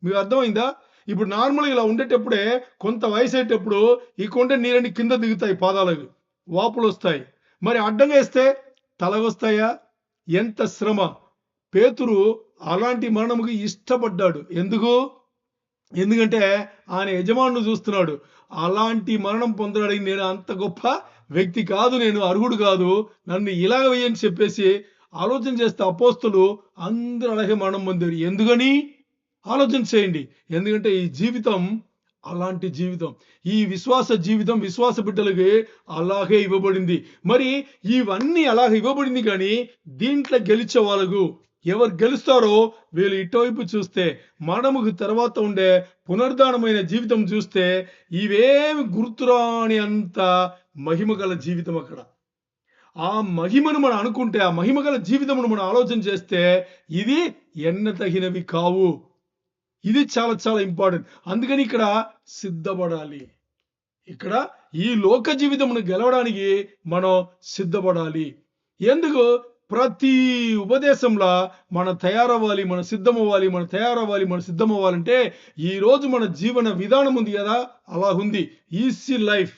మీకు అర్థమైందా? ఇప్పుడు నార్మల్గా ఇలా ఉండేటప్పుడే కొంత వయసు అయ్యేటప్పుడు ఈ కొండ నీరన్నీ కింద దిగుతాయి, పాదాలకు వాపులు వస్తాయి. మరి అడ్డంగా వేస్తే తలగొస్తాయా? ఎంత శ్రమ. పేతురు అలాంటి మరణముకి ఇష్టపడ్డాడు. ఎందుకంటే ఆయన యజమానుడు చూస్తున్నాడు. అలాంటి మరణం పొందడానికి నేను అంత గొప్ప వ్యక్తి కాదు, నేను అర్హుడు కాదు, నన్ను ఇలాగ వేయని చెప్పేసి ఆలోచన చేస్తే అపోస్తులు అందరూ అలాగే మరణం పొందారు. ఎందుకని ఆలోచన చేయండి. ఎందుకంటే ఈ జీవితం అలాంటి జీవితం, ఈ విశ్వాస జీవితం విశ్వాస బిడ్డలకి అలాగే ఇవ్వబడింది. మరి ఇవన్నీ అలాగే ఇవ్వబడింది, కానీ దీంట్లో గెలిచే వాళ్ళకు ఎవరు గెలుస్తారో వీళ్ళు ఇటువైపు చూస్తే, మరణముకు తర్వాత ఉండే పునరుద్ధానమైన జీవితం చూస్తే ఇవేమి గుర్తురాని అంత మహిమ గల జీవితం. అక్కడ ఆ మహిమను మనం అనుకుంటే, ఆ మహిమ గల జీవితమును మనం ఆలోచన చేస్తే ఇది ఎన్నతగినవి కావు. ఇది చాలా చాలా ఇంపార్టెంట్. అందుకని ఇక్కడ సిద్ధపడాలి. ఇక్కడ ఈ లోక జీవితమును గెలవడానికి మనం సిద్ధపడాలి. ఎందుకు? ప్రతి ఉపదేశంలో మనం తయారవ్వాలి, మనం సిద్ధమవ్వాలి, మనం తయారవ్వాలి, మనం సిద్ధమవ్వాలంటే ఈ రోజు మన జీవన విధానం ఉంది కదా, అలా ఉంది. Easy life.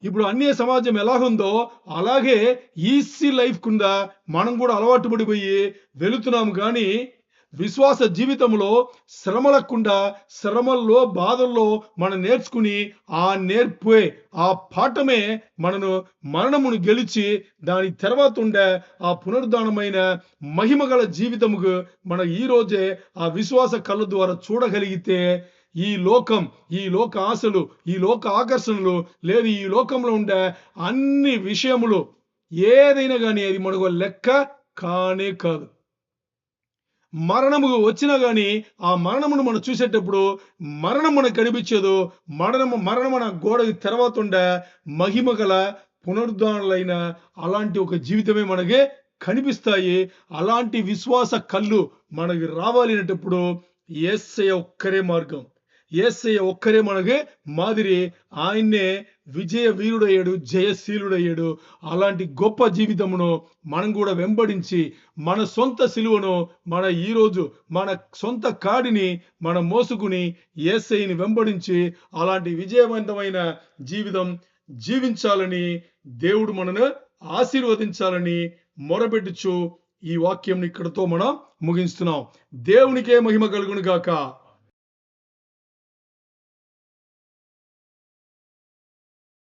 ఇప్పుడు అన్య సమాజం ఎలాగుందో అలాగే ఈజీ లైఫ్ కింద మనం కూడా అలవాటు పడిపోయి వెళుతున్నాము. కానీ విశ్వాస జీవితంలో శ్రమలకుండా, శ్రమల్లో బాధల్లో మనం నేర్చుకుని ఆ నేర్పే ఆ పాఠమే మనను మరణమును గెలిచి దాని తర్వాత ఉండే ఆ పునరుద్ధానమైన మహిమగల జీవితముకు మన ఈ రోజే ఆ విశ్వాస కళ్ళ ద్వారా చూడగలిగితే ఈ లోక ఆశలు, ఈ లోక ఆకర్షణలు, లేదు ఈ లోకంలో ఉండే అన్ని విషయములు ఏదైనా కానీ అది మనకు లెక్క కానే కాదు. మరణము వచ్చినా కానీ ఆ మరణమును మనం చూసేటప్పుడు మరణం మనకు కనిపించదు. మరణం మన గోడ తర్వాత ఉండే మహిమ గల పునరుద్ధానులైన అలాంటి ఒక జీవితమే మనకి కనిపిస్తాయి. అలాంటి విశ్వాస కళ్ళు మనకి రావాలి అనేటప్పుడు యేసయ్య ఒక్కరే మార్గం, యేసయ్య ఒక్కరే మనకి మాదిరి. ఆయన్నే విజయ వీరుడయ్యాడు, జయశీలుడయ్యాడు. అలాంటి గొప్ప జీవితమును మనం కూడా వెంబడించి మన సొంత సిలువను ఈరోజు మన సొంత కాడిని మనం మోసుకుని యేసయ్యని వెంబడించి అలాంటి విజయవంతమైన జీవితం జీవించాలని దేవుడు మనను ఆశీర్వదించాలని మొరపెట్టుచు ఈ వాక్యం ఇక్కడతో మనం ముగిస్తున్నాం. దేవునికే మహిమ కలుగును గాక.